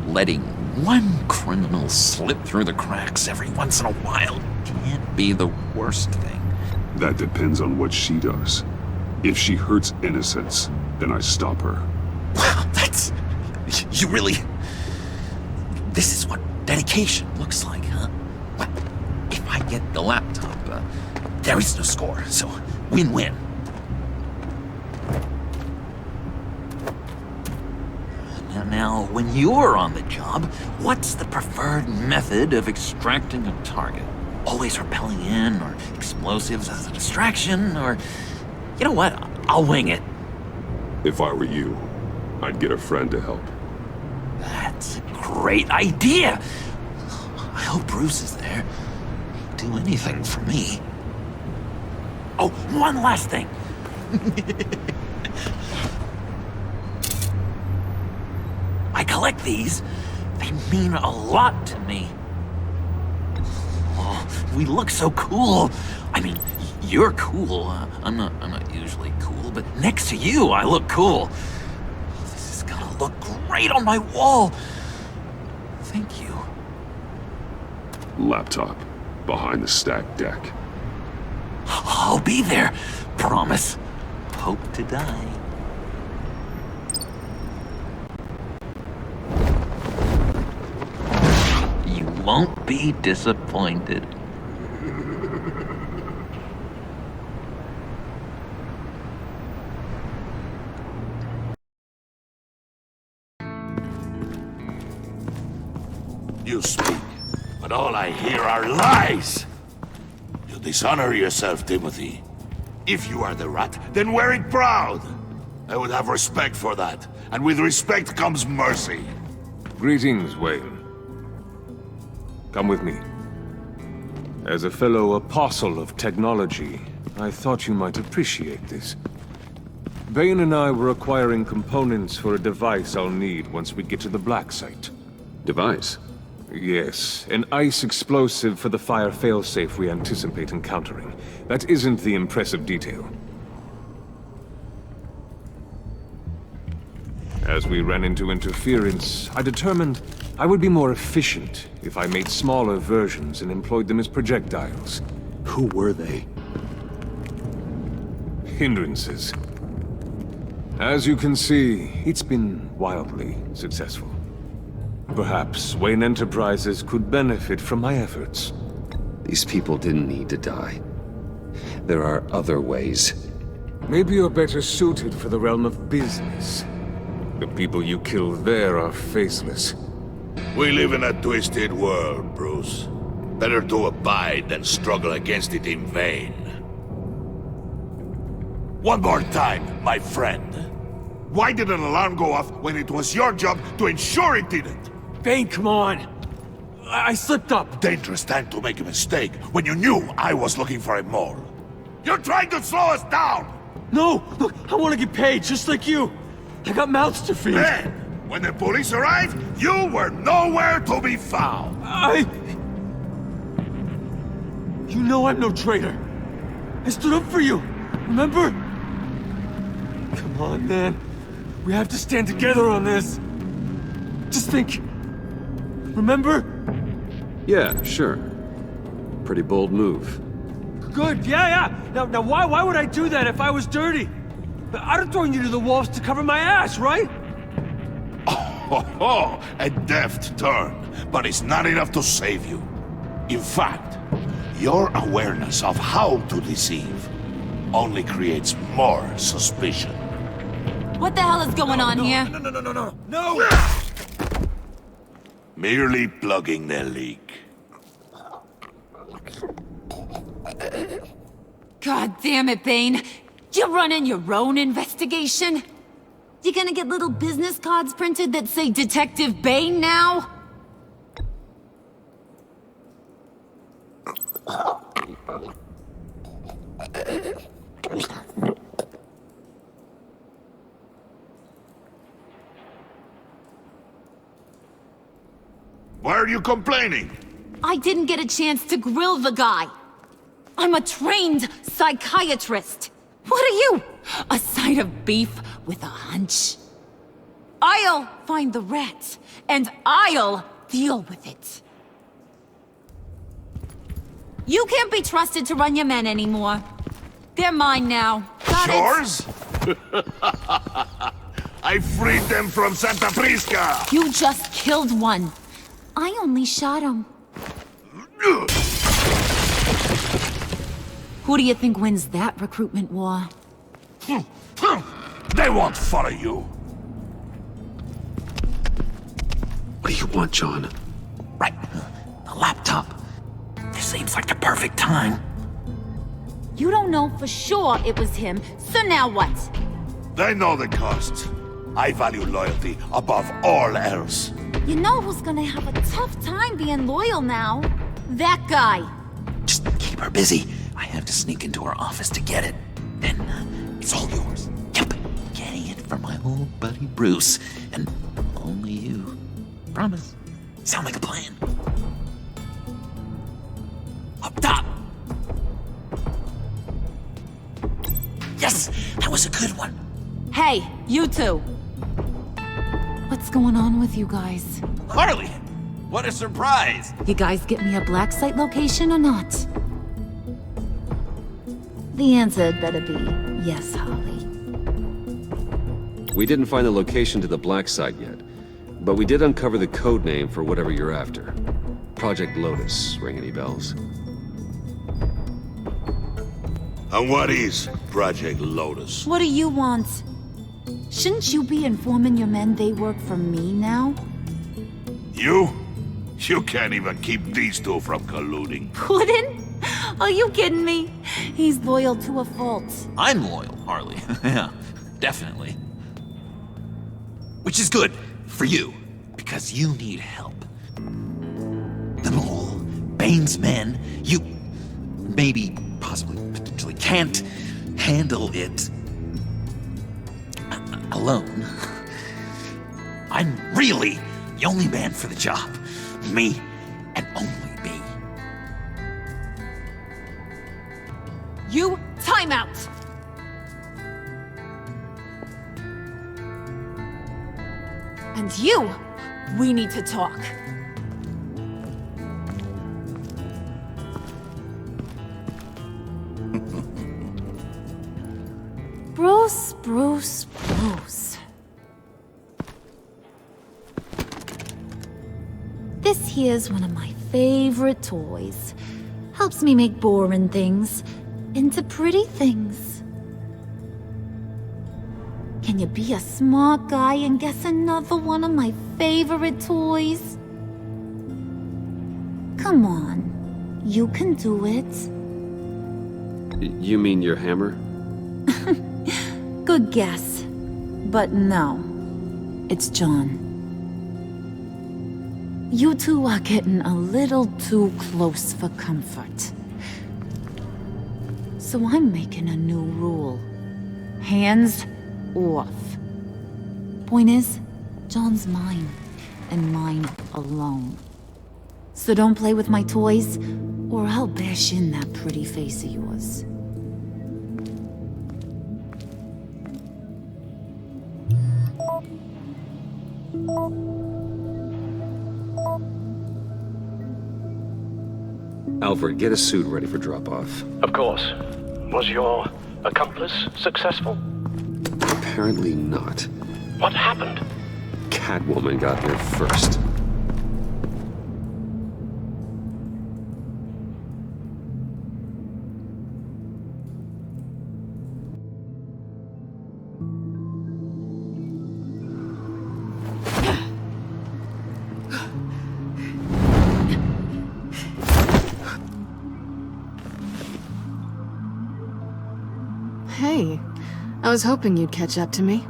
letting one criminal slip through the cracks every once in a while can't be the worst thing. That depends on what she does. If she hurts innocents, then I stop her. Wow, that's... You really... This is what dedication looks like, huh? Well, if I get the laptop, there is no score, so win-win. Now, when you're on the job, what's the preferred method of extracting a target? Always rappelling in, or explosives as a distraction, or... You know what? I'll wing it. If I were you, I'd get a friend to help. That's a great idea! I hope Bruce is there. He'd do anything for me. Oh, one last thing. I collect these. They mean a lot to me. Oh, we look so cool. I mean, you're cool. I'm not usually cool, but next to you, I look cool. This is gonna look great on my wall. Thank you. Laptop. Behind the stacked deck. I'll be there. Promise. Hope to die. You won't be disappointed. You speak, but all I hear are lies! You dishonor yourself, Timothy. If you are the rat, then wear it proud! I would have respect for that, and with respect comes mercy. Greetings, Wayne. Come with me. As a fellow apostle of technology, I thought you might appreciate this. Bane and I were acquiring components for a device I'll need once we get to the Black Site. Device? Yes, an ice explosive for the fire failsafe we anticipate encountering. That isn't the impressive detail. As we ran into interference, I determined I would be more efficient if I made smaller versions and employed them as projectiles. Who were they? hindrances. As you can see, it's been wildly successful. Perhaps Wayne Enterprises could benefit from my efforts. These people didn't need to die. There are other ways. Maybe you're better suited for the realm of business. The people you killed there are faceless. We live in a twisted world, Bruce. Better to abide than struggle against it in vain. One more time, my friend. Why did an alarm go off when it was your job to ensure it didn't? Bane, come on! I slipped up! Dangerous time to make a mistake when you knew I was looking for a mole. You're trying to slow us down! No! Look, I want to get paid, just like you! I got mouths to feed! Then, when the police arrived, you were nowhere to be found! You know I'm no traitor! I stood up for you, remember? Come on, man. We have to stand together on this. Just think. Remember? Yeah, sure. Pretty bold move. Good, yeah. Now why would I do that if I was dirty? I'd have thrown you to the wolves to cover my ass, right? Oh, a deft turn, but it's not enough to save you. In fact, your awareness of how to deceive only creates more suspicion. What the hell is going on here? No! Merely plugging the leak. God damn it, Bane. You're running your own investigation? You gonna get little business cards printed that say Detective Bane now? Why are you complaining? I didn't get a chance to grill the guy. I'm a trained psychiatrist. What are you? A side of beef with a hunch? I'll find the rat, and I'll deal with it. You can't be trusted to run your men anymore. They're mine now. Got Yours? I freed them from Santa Prisca! You just killed one. I only shot him. Who do you think wins that recruitment war? They won't follow you. What do you want, John? Right. The laptop. This seems like the perfect time. You don't know for sure it was him, so now what? They know the cost. I value loyalty above all else. You know who's gonna have a tough time being loyal now? That guy. Just keep her busy. I have to sneak into her office to get it. Then it's all yours. Yep. Getting it from my old buddy Bruce. And only you. Promise. Sound like a plan. Up top! Yes! That was a good one. Hey, you two. What's going on with you guys? Harley! What a surprise! You guys get me a black site location or not? The answer had better be yes, Holly. We didn't find the location to the black site yet, but we did uncover the code name for whatever you're after. Project Lotus. Ring any bells? And what is Project Lotus? What do you want? Shouldn't you be informing your men they work for me now? You? You can't even keep these two from colluding. Puddin'? Are you kidding me? He's loyal to a fault. I'm loyal, Harley. Yeah, definitely. Which is good for you, because you need help. The mole, Bane's men, you maybe, possibly, potentially can't handle it alone. I'm really the only man for the job. Me and only me. You time out! And you, we need to talk. Bruce, Bruce, Bruce. This here's one of my favorite toys. Helps me make boring things into pretty things. Can you be a smart guy and guess another one of my favorite toys? Come on, you can do it. You mean your hammer? Good guess. But no, it's John. You two are getting a little too close for comfort. So I'm making a new rule. Hands off. Point is, John's mine, and mine alone. So don't play with my toys, or I'll bash in that pretty face of yours. Alfred, get a suit ready for drop-off. Of course. Was your accomplice successful? Apparently not. What happened? Catwoman got here first. Hey, I was hoping you'd catch up to me.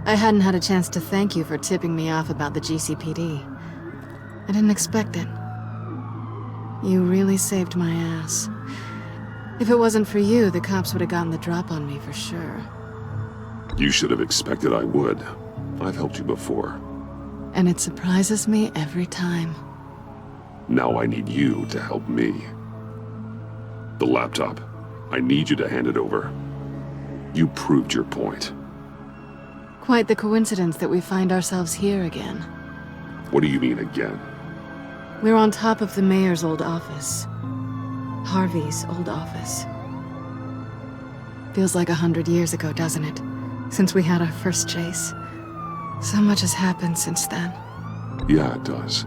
I hadn't had a chance to thank you for tipping me off about the GCPD. I didn't expect it. You really saved my ass. If it wasn't for you, the cops would have gotten the drop on me for sure. You should have expected I would. I've helped you before. And it surprises me every time. Now I need you to help me. The laptop. I need you to hand it over. You proved your point. Quite the coincidence that we find ourselves here again. What do you mean again? We're on top of the mayor's old office. Harvey's old office. Feels like 100 years ago, doesn't it? Since we had our first chase. So much has happened since then. Yeah, it does.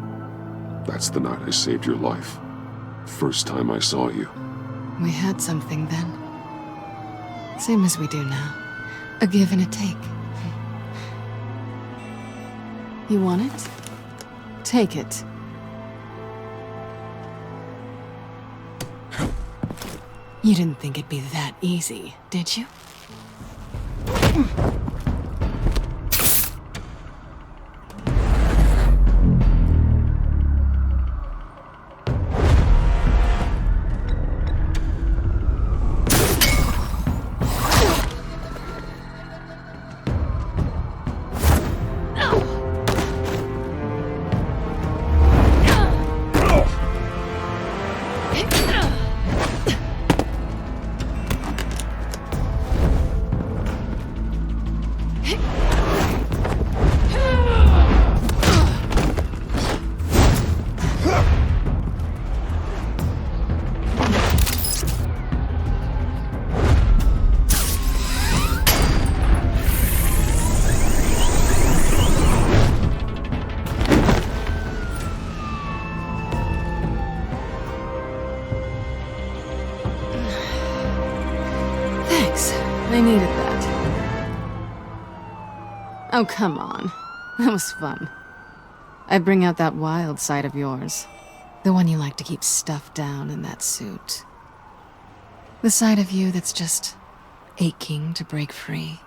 That's the night I saved your life. First time I saw you. We had something then. Same as we do now. A give and a take. You want it? Take it. You didn't think it'd be that easy, did you? I needed that. Oh, come on. That was fun. I bring out that wild side of yours. The one you like to keep stuffed down in that suit. The side of you that's just aching to break free.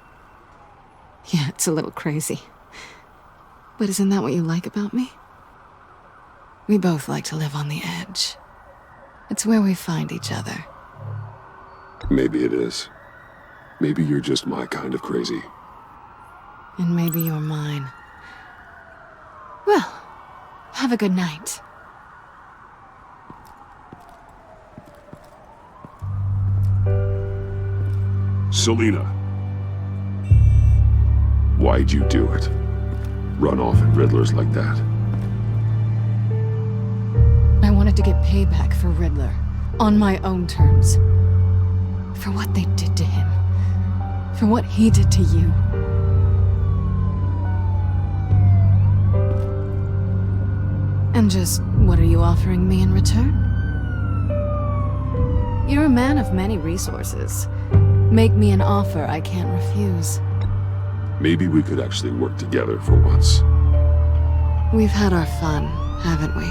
Yeah, it's a little crazy. But isn't that what you like about me? We both like to live on the edge. It's where we find each other. Maybe it is. Maybe you're just my kind of crazy. And maybe you're mine. Well, have a good night. Selina. Why'd you do it? Run off at Riddlers like that? I wanted to get payback for Riddler. On my own terms. For what they did to him. For what he did to you. And just what are you offering me in return? You're a man of many resources. Make me an offer I can't refuse. Maybe we could actually work together for once. We've had our fun, haven't we?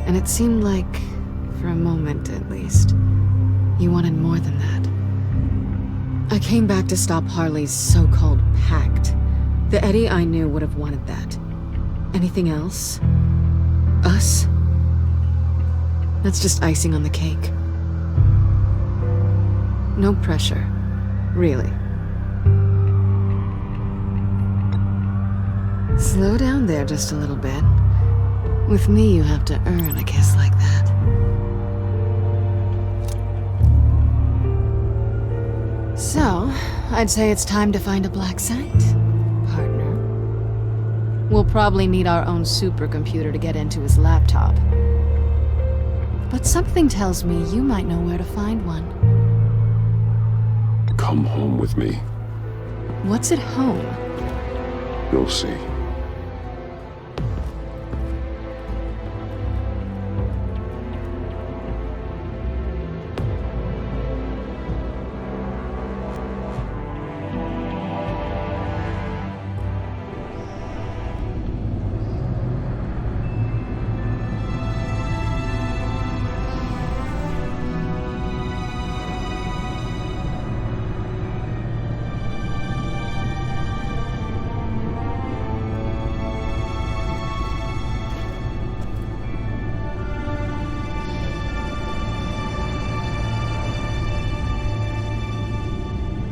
And it seemed like, for a moment at least, you wanted more than that. I came back to stop Harley's so-called pact. The Eddie I knew would have wanted that. Anything else? Us? That's just icing on the cake. No pressure. Really. Slow down there just a little bit. With me, you have to earn a kiss like that. So, I'd say it's time to find a black site, partner. We'll probably need our own supercomputer to get into his laptop. But something tells me you might know where to find one. Come home with me. What's at home? You'll see.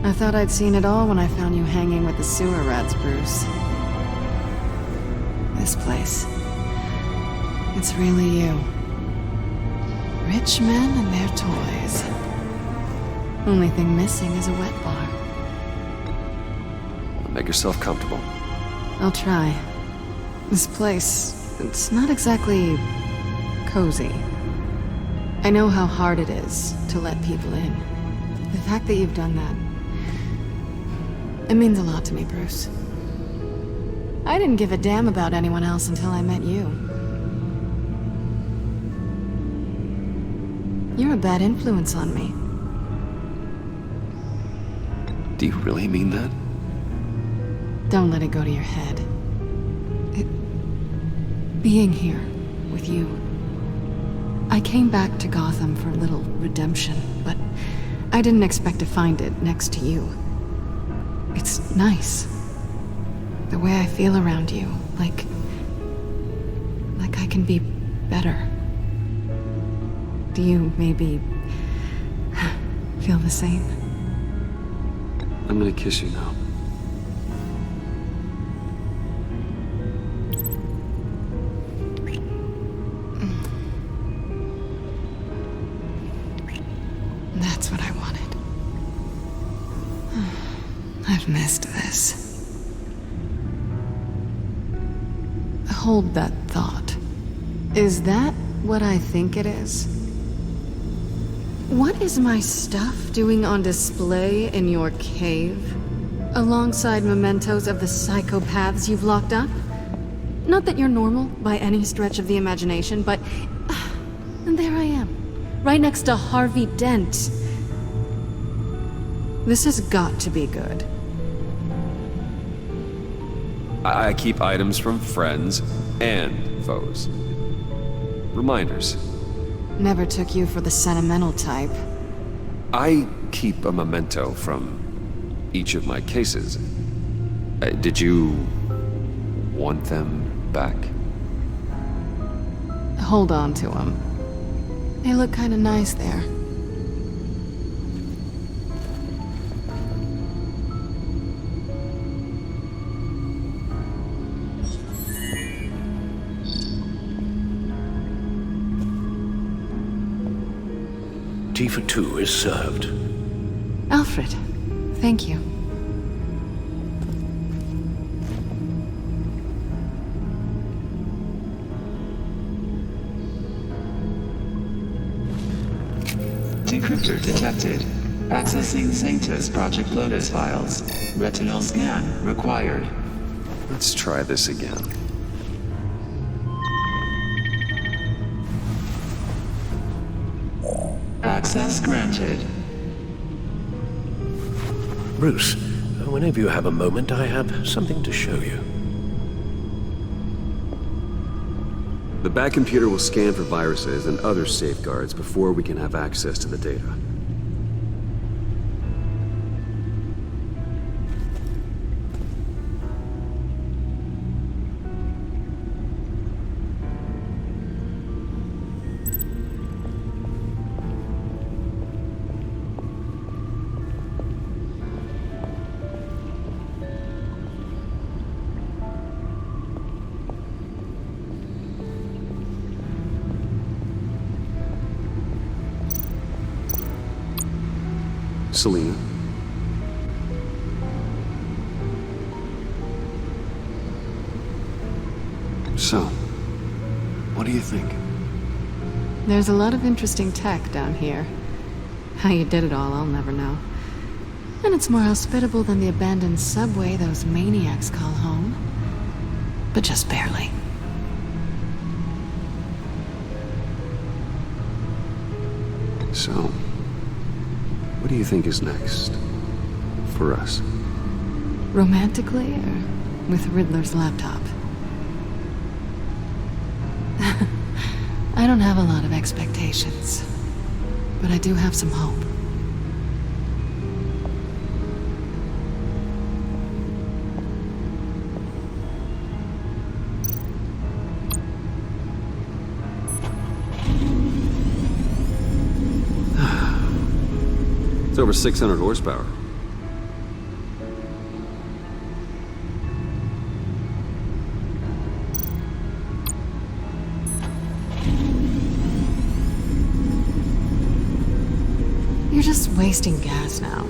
I thought I'd seen it all when I found you hanging with the sewer rats, Bruce. This place. It's really you. Rich men and their toys. Only thing missing is a wet bar. Make yourself comfortable. I'll try. This place, it's not exactly cozy. I know how hard it is to let people in. The fact that you've done that, it means a lot to me, Bruce. I didn't give a damn about anyone else until I met you. You're a bad influence on me. Do you really mean that? Don't let it go to your head. Being here with you. I came back to Gotham for a little redemption, but I didn't expect to find it next to you. It's nice. The way I feel around you, like I can be better. Do you maybe feel the same? I'm gonna kiss you now. That's what I wanted. I've missed this. Hold that thought. Is that what I think it is? What is my stuff doing on display in your cave? Alongside mementos of the psychopaths you've locked up? Not that you're normal by any stretch of the imagination, but and there I am, right next to Harvey Dent. This has got to be good. I keep items from friends and foes. Reminders. Never took you for the sentimental type. I keep a memento from each of my cases. Did you want them back? Hold on to them. They look kind of nice there. Tea for two is served. Alfred, thank you. Decryptor detected. Accessing Sanctus Project Lotus files. Retinal scan required. Let's try this again. Access granted. Bruce, whenever you have a moment, I have something to show you. The back computer will scan for viruses and other safeguards before we can have access to the data. Selena. So, what do you think? There's a lot of interesting tech down here. How you did it all, I'll never know. And it's more hospitable than the abandoned subway those maniacs call home. But just barely. So, what do you think is next? For us? Romantically, or with Riddler's laptop? I don't have a lot of expectations, but I do have some hope. It's over 600 horsepower. You're just wasting gas now.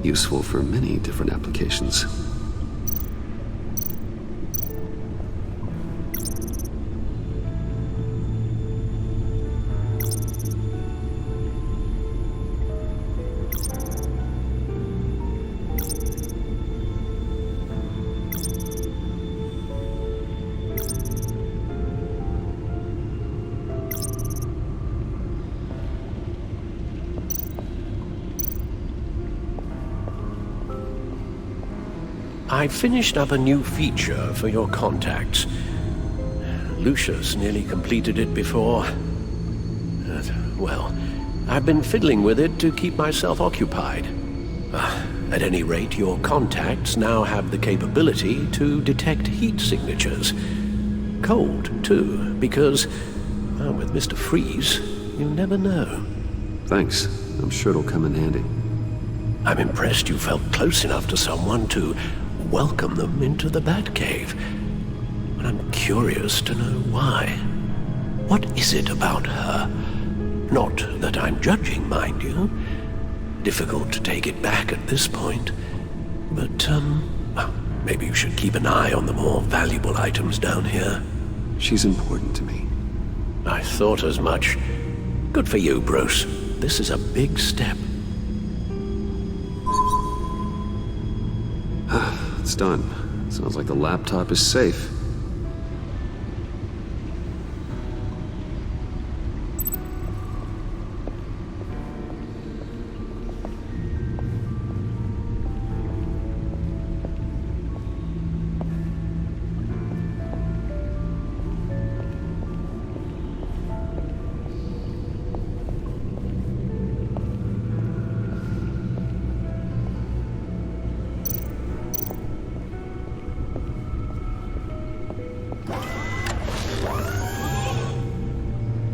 Useful for many different applications. I finished up a new feature for your contacts. Lucius nearly completed it before. Well, I've been fiddling with it to keep myself occupied. At any rate, your contacts now have the capability to detect heat signatures. Cold, too, because, well, with Mr. Freeze, you never know. Thanks. I'm sure it'll come in handy. I'm impressed you felt close enough to someone to welcome them into the Batcave. But I'm curious to know why. What is it about her? Not that I'm judging, mind you. Difficult to take it back at this point. But, well, maybe you should keep an eye on the more valuable items down here. She's important to me. I thought as much. Good for you, Bruce. This is a big step. It's done. Sounds like the laptop is safe.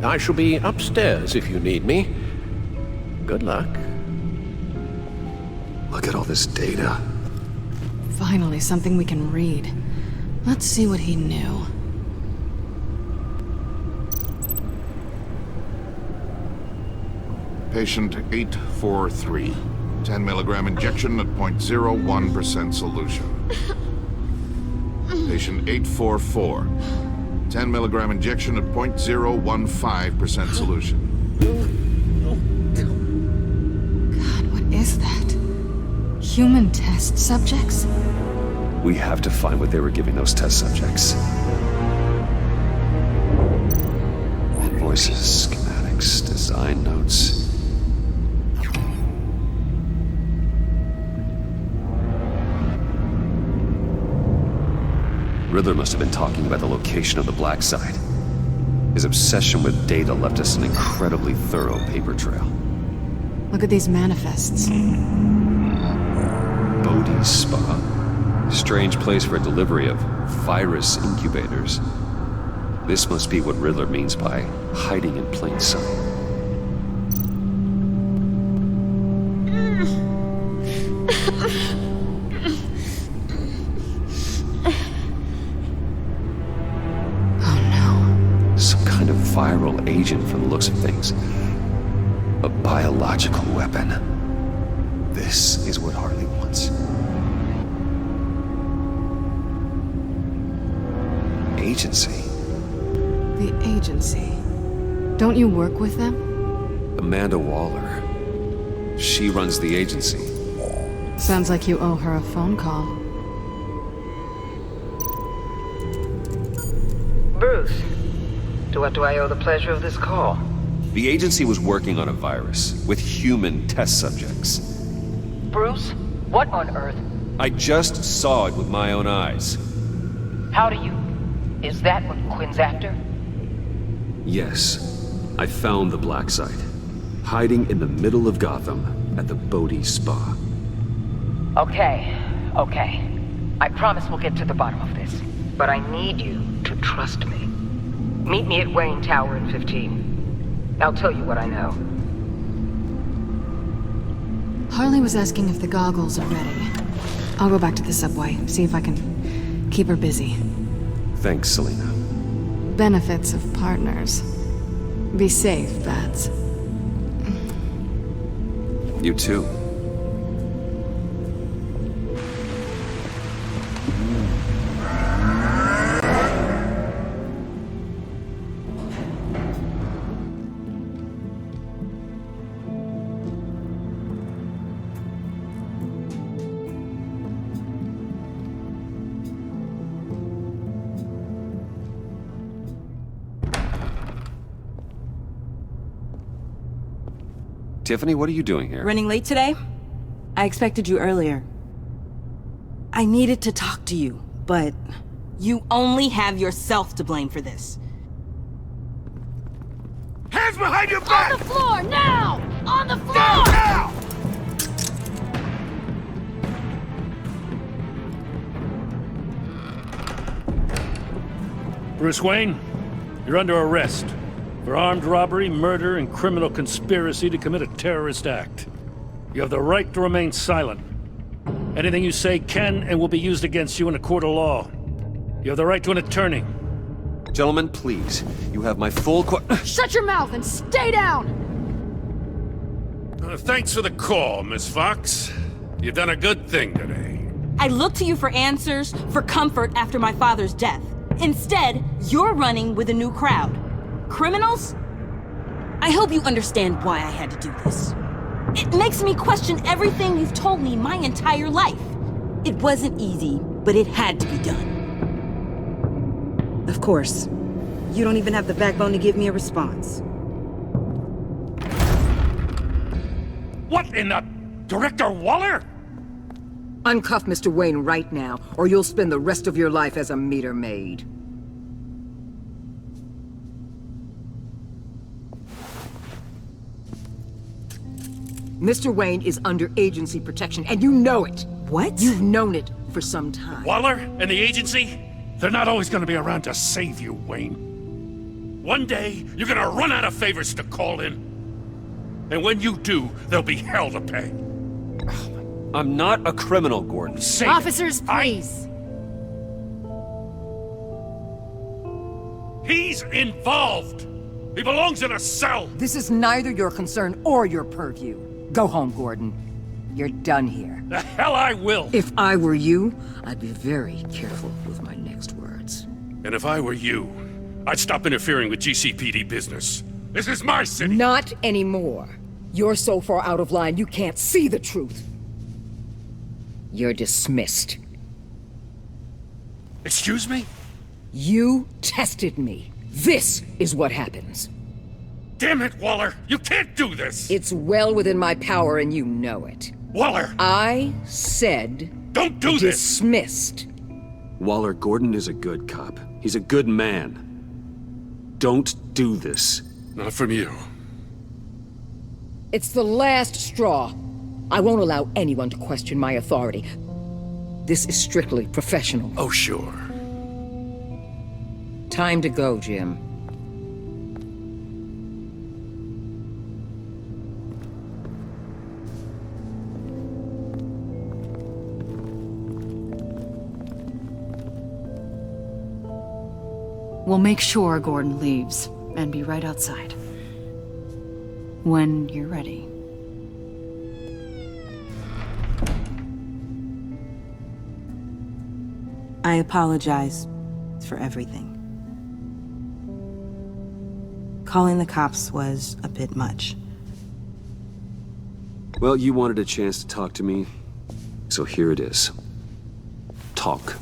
I shall be upstairs if you need me. Good luck. Look at all this data. Finally, something we can read. Let's see what he knew. Patient 843. 10 milligram injection at 0.01% solution. Patient 844. 10 milligram injection at 0.015% solution. God, what is that? Human test subjects? We have to find what they were giving those test subjects. Invoices, schematics, design notes. Riddler must have been talking about the location of the black site. His obsession with data left us an incredibly thorough paper trail. Look at these manifests. Bodhi's Spa? Strange place for a delivery of virus incubators. This must be what Riddler means by hiding in plain sight. Viral agent from the looks of things. A biological weapon. This is what Harley wants. Agency. The agency. Don't you work with them? Amanda Waller. She runs the agency. Sounds like you owe her a phone call. Bruce. To what do I owe the pleasure of this call? The agency was working on a virus with human test subjects. Bruce, what on earth? I just saw it with my own eyes. How do you... Is that what Quinn's after? Yes. I found the black site. Hiding in the middle of Gotham at the Bodhi Spa. Okay. I promise we'll get to the bottom of this. But I need you to trust me. Meet me at Wayne Tower in 15. I'll tell you what I know. Harley was asking if the goggles are ready. I'll go back to the subway, see if I can keep her busy. Thanks, Selena. Benefits of partners. Be safe, Bats. You too. Tiffany, what are you doing here? Running late today? I expected you earlier. I needed to talk to you, but you only have yourself to blame for this. Hands behind your back! On the floor, now! On the floor! Now! Bruce Wayne, you're under arrest for armed robbery, murder, and criminal conspiracy to commit a terrorist act. You have the right to remain silent. Anything you say can and will be used against you in a court of law. You have the right to an attorney. Gentlemen, please. You have my full Shut your mouth and stay down! Thanks for the call, Miss Fox. You've done a good thing today. I looked to you for answers, for comfort after my father's death. Instead, you're running with a new crowd. Criminals? I hope you understand why I had to do this. It makes me question everything you've told me my entire life. It wasn't easy, but it had to be done. Of course, you don't even have the backbone to give me a response. What in the... Director Waller? Uncuff Mr. Wayne right now, or you'll spend the rest of your life as a meter maid. Mr. Wayne is under agency protection, and you know it. What? You've known it for some time. Waller and the agency? They're not always gonna be around to save you, Wayne. One day, you're gonna run out of favors to call in. And when you do, there'll be hell to pay. I'm not a criminal, Gordon. Say Officers, please. He's involved! He belongs in a cell! This is neither your concern or your purview. Go home, Gordon. You're done here. The hell I will! If I were you, I'd be very careful with my next words. And if I were you, I'd stop interfering with GCPD business. This is my city! Not anymore. You're so far out of line you can't see the truth. You're dismissed. Excuse me? You tested me. This is what happens. Damn it, Waller! You can't do this! It's well within my power and you know it. Waller! I said... Don't do this! Dismissed. Waller, Gordon is a good cop. He's a good man. Don't do this. Not from you. It's the last straw. I won't allow anyone to question my authority. This is strictly professional. Oh, sure. Time to go, Jim. We'll make sure Gordon leaves, and be right outside. When you're ready. I apologize for everything. Calling the cops was a bit much. Well, you wanted a chance to talk to me, so here it is. Talk.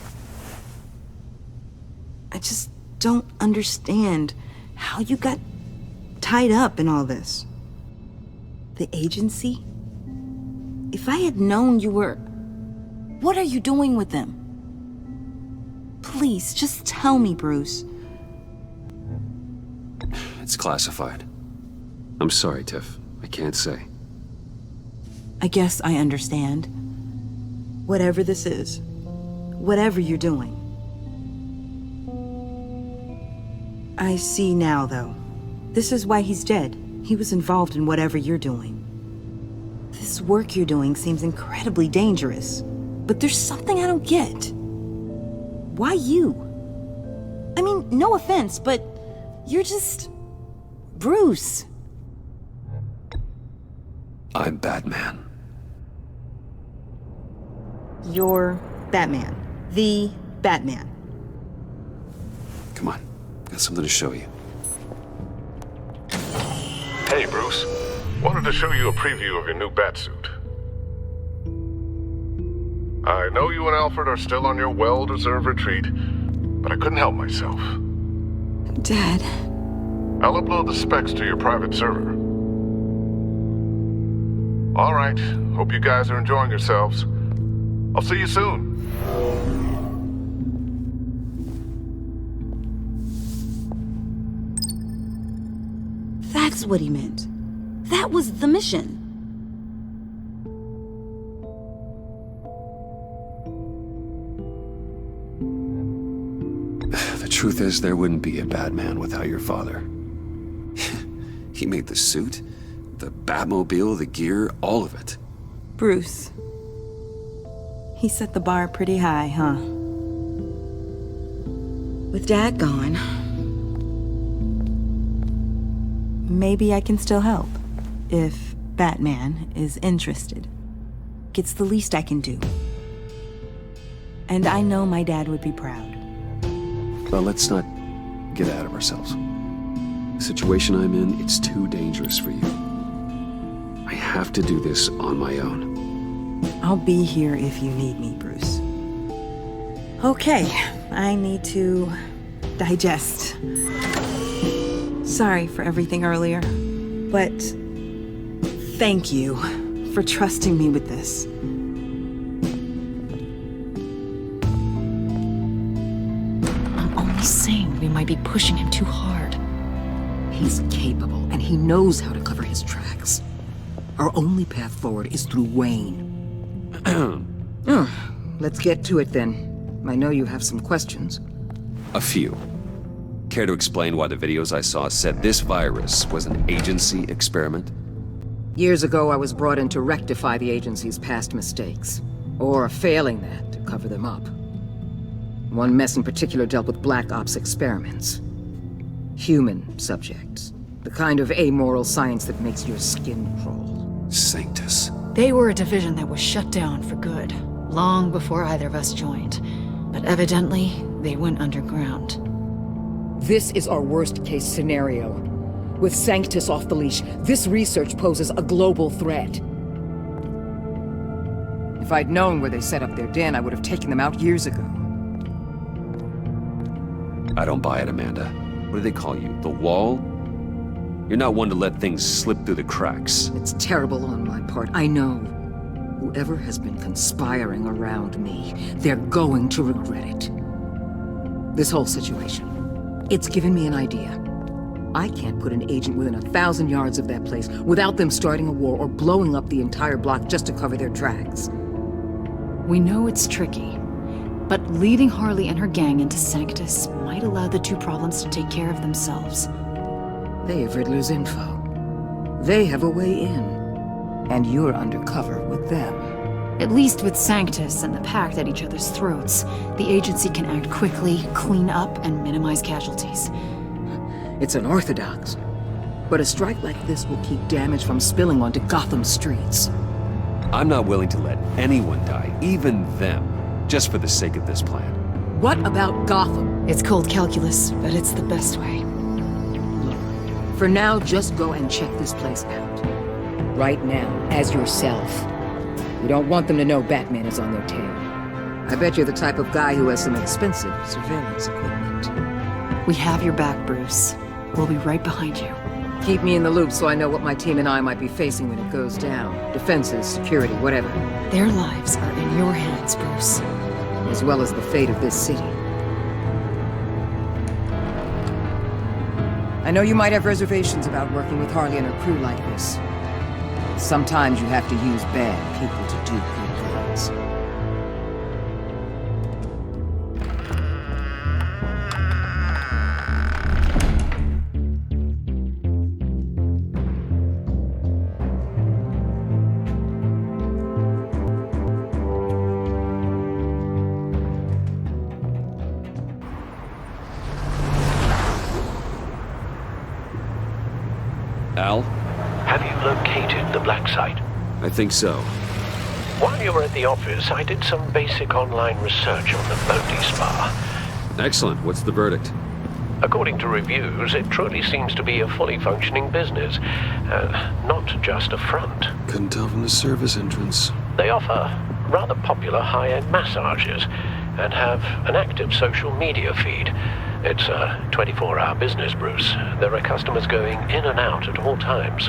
I just don't understand how you got tied up in all this. The agency? If I had known you were... What are you doing with them? Please, just tell me, Bruce. It's classified. I'm sorry, Tiff. I can't say. I guess I understand. Whatever this is, whatever you're doing. I see now, though. This is why he's dead. He was involved in whatever you're doing. This work you're doing seems incredibly dangerous. But there's something I don't get. Why you? I mean, no offense, but you're just... Bruce. I'm Batman. You're Batman. The Batman. Come on. Got something to show you. Hey, Bruce. Wanted to show you a preview of your new Batsuit. I know you and Alfred are still on your well-deserved retreat, but I couldn't help myself. Dad. I'll upload the specs to your private server. All right. Hope you guys are enjoying yourselves. I'll see you soon. That's what he meant. That was the mission. The truth is, there wouldn't be a Batman without your father. He made the suit, the Batmobile, the gear, all of it. Bruce. He set the bar pretty high, huh? With Dad gone, maybe I can still help. If Batman is interested. It's the least I can do. And I know my dad would be proud. Well, let's not get out of ourselves. The situation I'm in, it's too dangerous for you. I have to do this on my own. I'll be here if you need me, Bruce. Okay, I need to digest. Sorry for everything earlier, but thank you for trusting me with this. I'm only saying we might be pushing him too hard. He's capable, and he knows how to cover his tracks. Our only path forward is through Wayne. Let's get to it then. I know you have some questions. A few. Care to explain why the videos I saw said this virus was an agency experiment? Years ago, I was brought in to rectify the agency's past mistakes. Or failing that, to cover them up. One mess in particular dealt with Black Ops experiments. Human subjects. The kind of amoral science that makes your skin crawl. Sanctus. They were a division that was shut down for good, long before either of us joined. But evidently, they went underground. This is our worst-case scenario. With Sanctus off the leash, this research poses a global threat. If I'd known where they set up their den, I would have taken them out years ago. I don't buy it, Amanda. What do they call you? The Wall? You're not one to let things slip through the cracks. It's terrible on my part, I know. Whoever has been conspiring around me, they're going to regret it. This whole situation, it's given me an idea. I can't put an agent within 1,000 yards of that place without them starting a war or blowing up the entire block just to cover their tracks. We know it's tricky, but leading Harley and her gang into Sanctus might allow the two problems to take care of themselves. They have Riddler's info. They have a way in. And you're undercover with them. At least with Sanctus and the Pact at each other's throats, the agency can act quickly, clean up, and minimize casualties. It's unorthodox. But a strike like this will keep damage from spilling onto Gotham streets. I'm not willing to let anyone die, even them, just for the sake of this plan. What about Gotham? It's cold calculus, but it's the best way. For now, just go and check this place out. Right now, as yourself. You don't want them to know Batman is on their tail. I bet you're the type of guy who has some expensive surveillance equipment. We have your back, Bruce. We'll be right behind you. Keep me in the loop so I know what my team and I might be facing when it goes down. Defenses, security, whatever. Their lives are in your hands, Bruce. As well as the fate of this city. I know you might have reservations about working with Harley and her crew like this. Sometimes you have to use bad people to do good things. Al? Have you located the black site? I think so. While you were at the office, I did some basic online research on the Bodhi Spa. Excellent. What's the verdict? According to reviews, it truly seems to be a fully functioning business. Not just a front. Couldn't tell from the service entrance. They offer rather popular high-end massages and have an active social media feed. It's a 24-hour business, Bruce. There are customers going in and out at all times.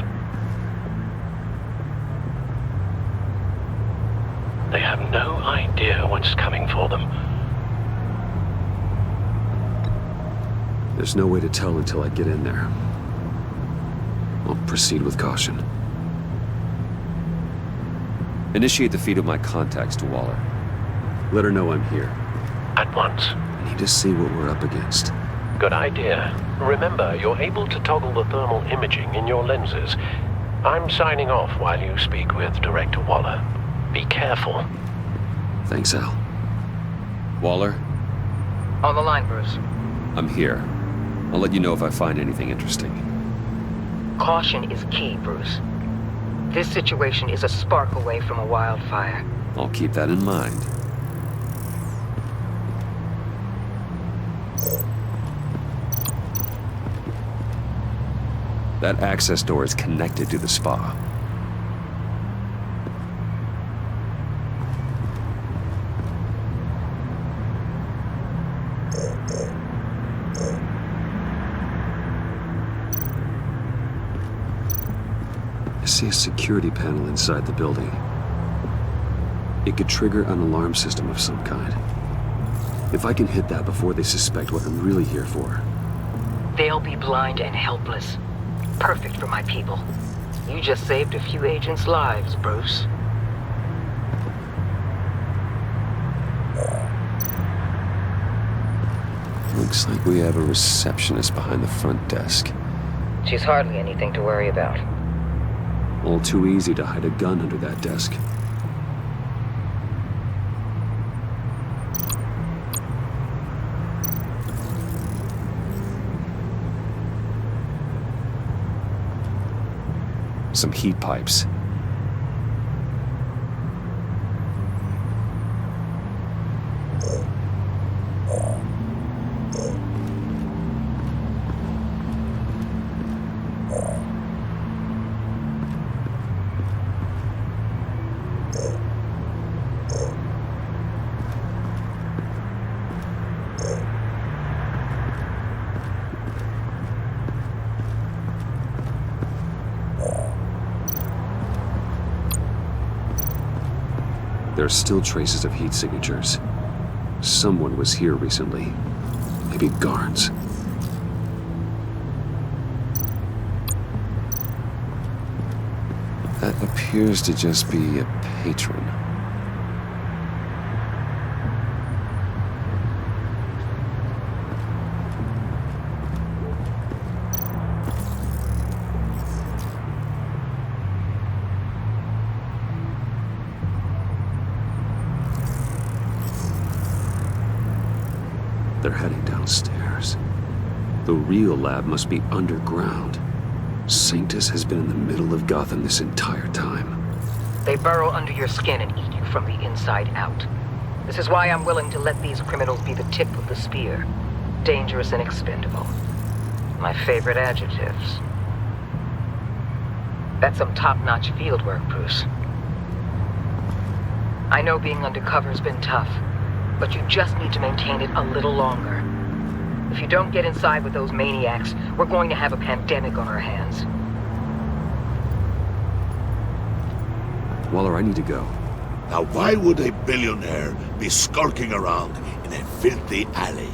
They have no idea what's coming for them. There's no way to tell until I get in there. I'll proceed with caution. Initiate the feed of my contacts to Waller. Let her know I'm here. At once. I need to see what we're up against. Good idea. Remember, you're able to toggle the thermal imaging in your lenses. I'm signing off while you speak with Director Waller. Be careful. Thanks, Al. Waller? On the line, Bruce. I'm here. I'll let you know if I find anything interesting. Caution is key, Bruce. This situation is a spark away from a wildfire. I'll keep that in mind. That access door is connected to the spa. I see a security panel inside the building. It could trigger an alarm system of some kind. If I can hit that before they suspect what I'm really here for. They'll be blind and helpless. Perfect for my people. You just saved a few agents' lives, Bruce. Looks like we have a receptionist behind the front desk. She's hardly anything to worry about. All too easy to hide a gun under that desk. Some heat pipes. There are still traces of heat signatures. Someone was here recently. Maybe guards. That appears to just be a patron. They're heading downstairs. The real lab must be underground. Sanctus has been in the middle of Gotham this entire time. They burrow under your skin and eat you from the inside out. This is why I'm willing to let these criminals be the tip of the spear. Dangerous and expendable. My favorite adjectives. That's some top-notch field work, Bruce. I know being undercover's been tough, but you just need to maintain it a little longer. If you don't get inside with those maniacs, we're going to have a pandemic on our hands. Waller, I need to go. Now why would a billionaire be skulking around in a filthy alley?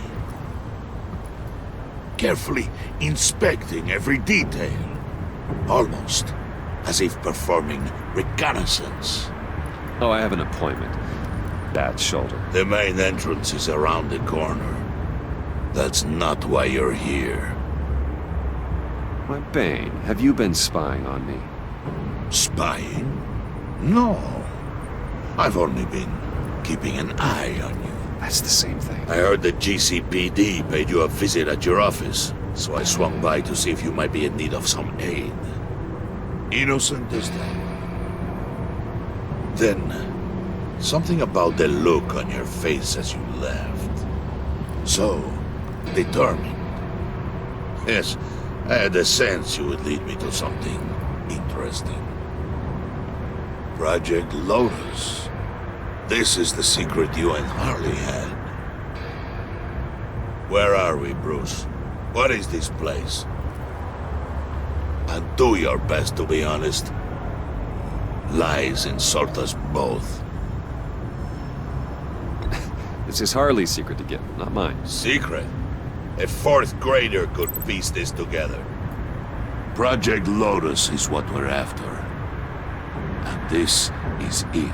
Carefully inspecting every detail. Almost as if performing reconnaissance. Oh, I have an appointment. Bad shoulder. The main entrance is around the corner. That's not why you're here. Why, Bane, have you been spying on me? Spying? No. I've only been keeping an eye on you. That's the same thing. I heard the GCPD paid you a visit at your office, so I swung by to see if you might be in need of some aid. Innocent as that. Then, something about the look on your face as you left. So determined. Yes, I had a sense you would lead me to something interesting. Project Lotus. This is the secret you and Harley had. Where are we, Bruce? What is this place? And do your best to be honest. Lies insult us both. This is Harley's secret to get, not mine. Secret? A fourth grader could piece this together. Project Lotus is what we're after. And this is it.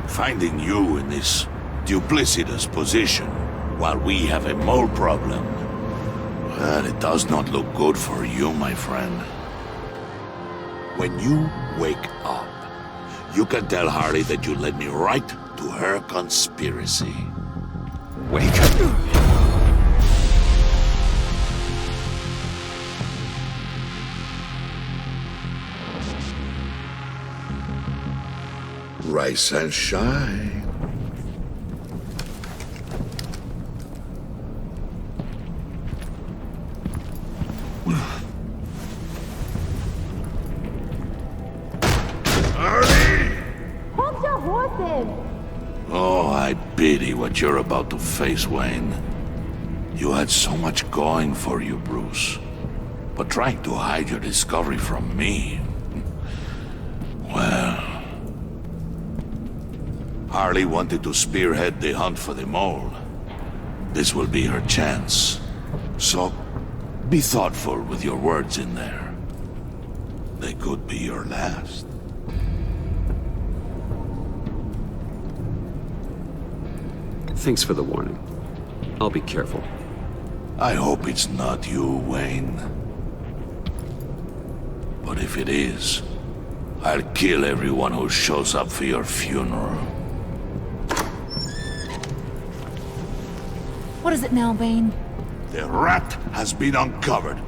Finding you in this duplicitous position while we have a mole problem. Well, it does not look good for you, my friend. When you wake up, you can tell Harley that you led me right to her conspiracy. Wake up. Rise and shine. Hold your horses! Oh, I pity what you're about to face, Wayne. You had so much going for you, Bruce. But trying to hide your discovery from me... Well... Harley wanted to spearhead the hunt for the mole. This will be her chance. So, be thoughtful with your words in there. They could be your last. Thanks for the warning. I'll be careful. I hope it's not you, Wayne. But if it is, I'll kill everyone who shows up for your funeral. What is it now, Bane? The rat has been uncovered.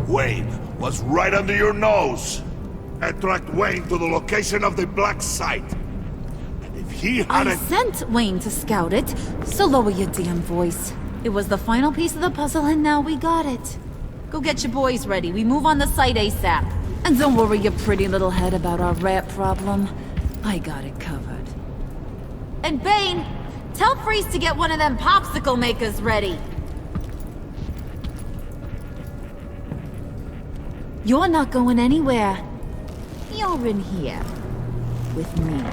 Wayne was right under your nose. I tracked Wayne to the location of the black site. And if he I hadn't... sent Wayne to scout it, so lower your damn voice. It was the final piece of the puzzle and now we got it. Go get your boys ready. We move on the site ASAP. And don't worry your pretty little head about our rat problem. I got it covered. And Bane, tell Freeze to get one of them popsicle makers ready. You're not going anywhere. You're in here. With me.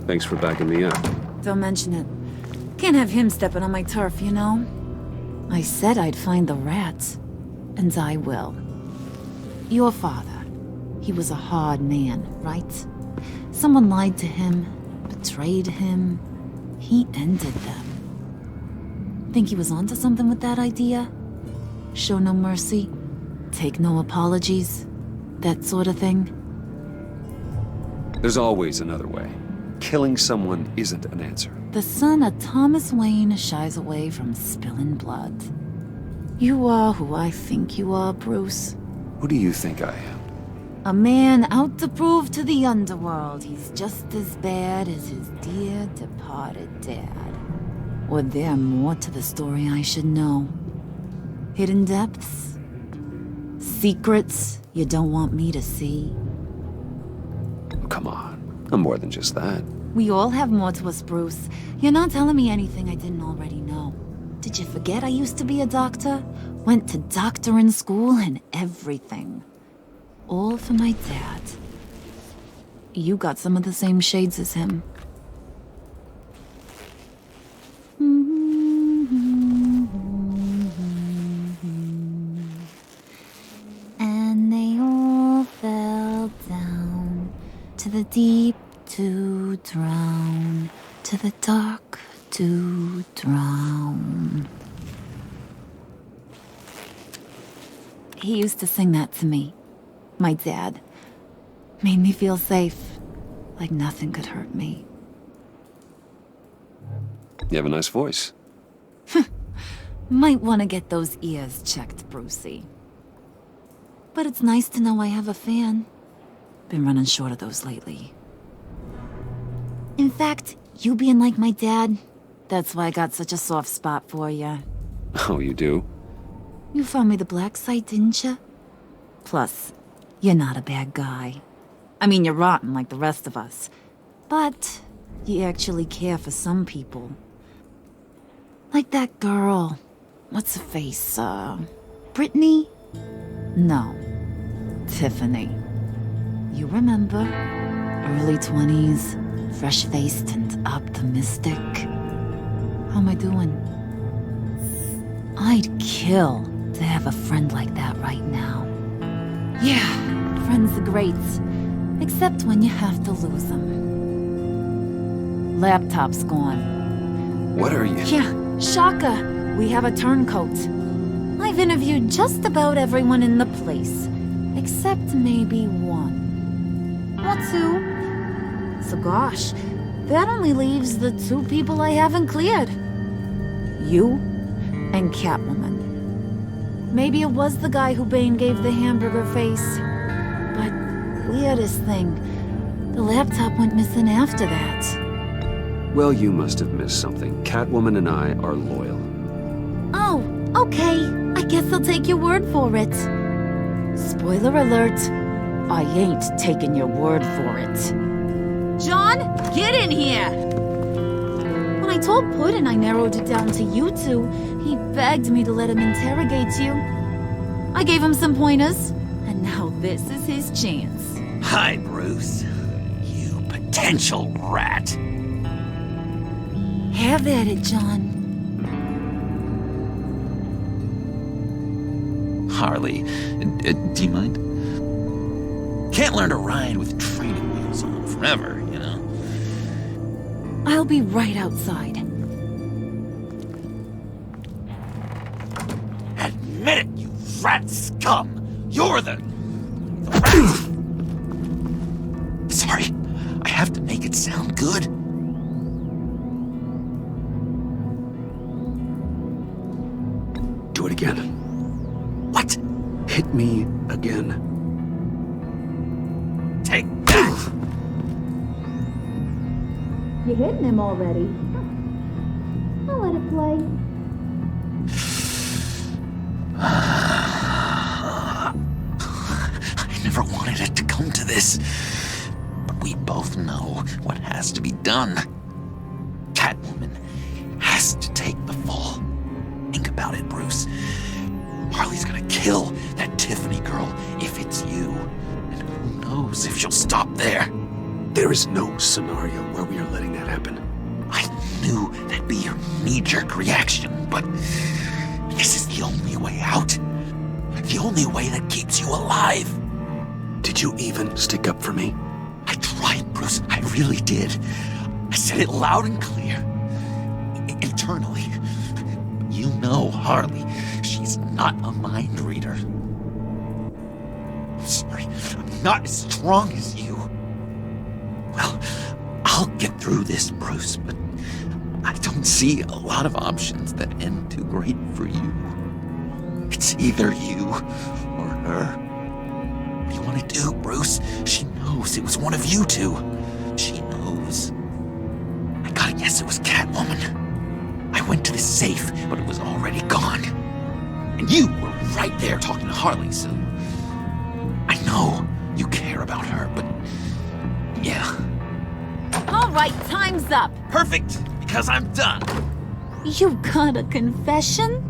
Thanks for backing me up. Don't mention it. Can't have him stepping on my turf, you know? I said I'd find the rats. And I will. Your father. He was a hard man, right? Someone lied to him, betrayed him. He ended them. Think he was onto something with that idea? Show no mercy? Take no apologies? That sort of thing? There's always another way. Killing someone isn't an answer. The son of Thomas Wayne shies away from spilling blood. You are who I think you are, Bruce. Who do you think I am? A man out to prove to the underworld he's just as bad as his dear departed dad. Or there more to the story I should know. Hidden depths? Secrets you don't want me to see? Come on. I'm more than just that. We all have more to us, Bruce. You're not telling me anything I didn't already know. Did you forget I used to be a doctor? Went to doctoring school and everything. All for my dad. You got some of the same shades as him. And they all fell down to the deep to drown, to the dark to drown. He used to sing that to me. My dad. Made me feel safe. Like nothing could hurt me. You have a nice voice. Might want to get those ears checked, Brucey. But it's nice to know I have a fan. Been running short of those lately. In fact, you being like my dad, that's why I got such a soft spot for you. Oh, you do? You found me the black site, didn't you? Plus, you're not a bad guy. I mean, you're rotten like the rest of us. But you actually care for some people. Like that girl. What's her face, Brittany? No. Tiffany. You remember? Early 20s. Fresh-faced and optimistic. How am I doing? I'd kill to have a friend like that right now. Yeah, friends are great. Except when you have to lose them. Laptop's gone. What are you? Yeah, Shaka. We have a turncoat. I've interviewed just about everyone in the place. Except maybe one. Or two. So gosh, that only leaves the two people I haven't cleared. You and Catwoman. Maybe it was the guy who Bane gave the hamburger face. But weirdest thing, the laptop went missing after that. Well, you must have missed something. Catwoman and I are loyal. Oh, okay. I guess I'll take your word for it. Spoiler alert, I ain't taking your word for it. John, get in here! When I told Puddin' I narrowed it down to you two, he begged me to let him interrogate you. I gave him some pointers, and now this is his chance. Hi, Bruce. You potential rat. Have at it, John. Harley. Do you mind? Can't learn to ride with training wheels on forever, you know? I'll be right outside. Admit it, you rat scum! You're the rat! Sorry, I have to make it sound good. Do it again. What? Hit me again. Take that! You hitting him already? I'll let it play. I never wanted it to come to this. But we both know what has to be done. Catwoman has to take the fall. Think about it, Bruce. Harley's gonna kill that Tiffany girl if it's you. And who knows if she'll stop there. There is no scenario where we are letting that happen. I knew that'd be your knee-jerk reaction, but this is the only way out. The only way that keeps you alive. Did you even stick up for me? I tried, Bruce. I really did. I said it loud and clear. Internally. You know Harley. She's not a mind reader. I'm sorry. I'm not as strong as you. Well, I'll get through this, Bruce, but I don't see a lot of options that end too great for you. It's either you or her. What do you want to do, Bruce? She knows it was one of you two. She knows. I gotta guess it was Catwoman. I went to the safe, but it was already gone. And you were right there talking to Harley, so... I know you care about her, but... yeah. All right, time's up. Perfect, because I'm done. You got a confession?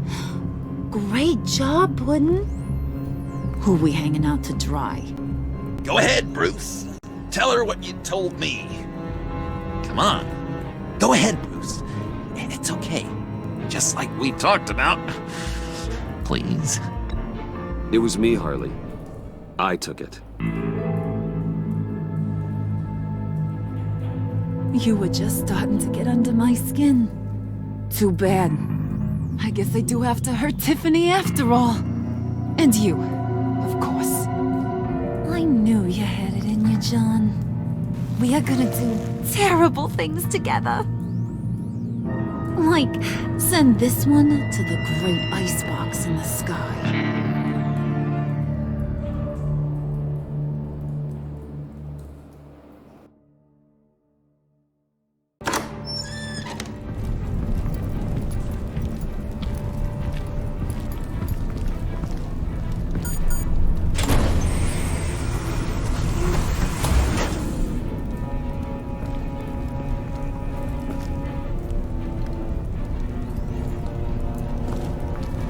Great job, Puddin'. Who we hanging out to dry? Go ahead, Bruce. Tell her what you told me. Come on. Go ahead, Bruce. It's okay. Just like we talked about. Please. It was me, Harley. I took it. You were just starting to get under my skin. Too bad. I guess I do have to hurt Tiffany after all. And you, of course. I knew you had it in you, John. We are gonna do terrible things together. Like, send this one to the great icebox in the sky.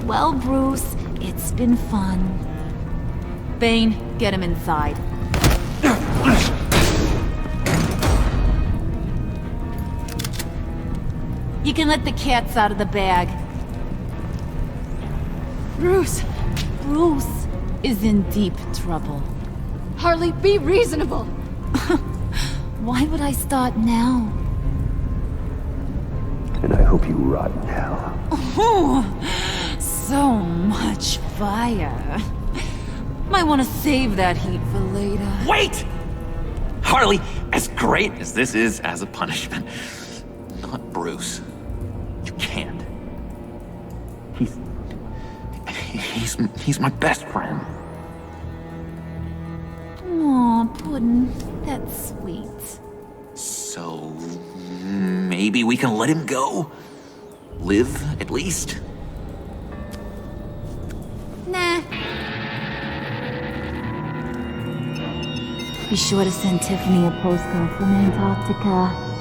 Well, Bruce, it's been fun. Bane, get him inside. You can let the cats out of the bag. Bruce! Bruce is in deep trouble. Harley, be reasonable! Why would I start now? And I hope you rot in hell. Oh, so much fire. Might want to save that heat for later. Wait! Harley, as great as this is as a punishment, not Bruce. You can't. He's my best friend. Aw, Puddin', that's sweet. So, maybe we can let him go? Live, at least? Nah. Be sure to send Tiffany a postcard from Antarctica.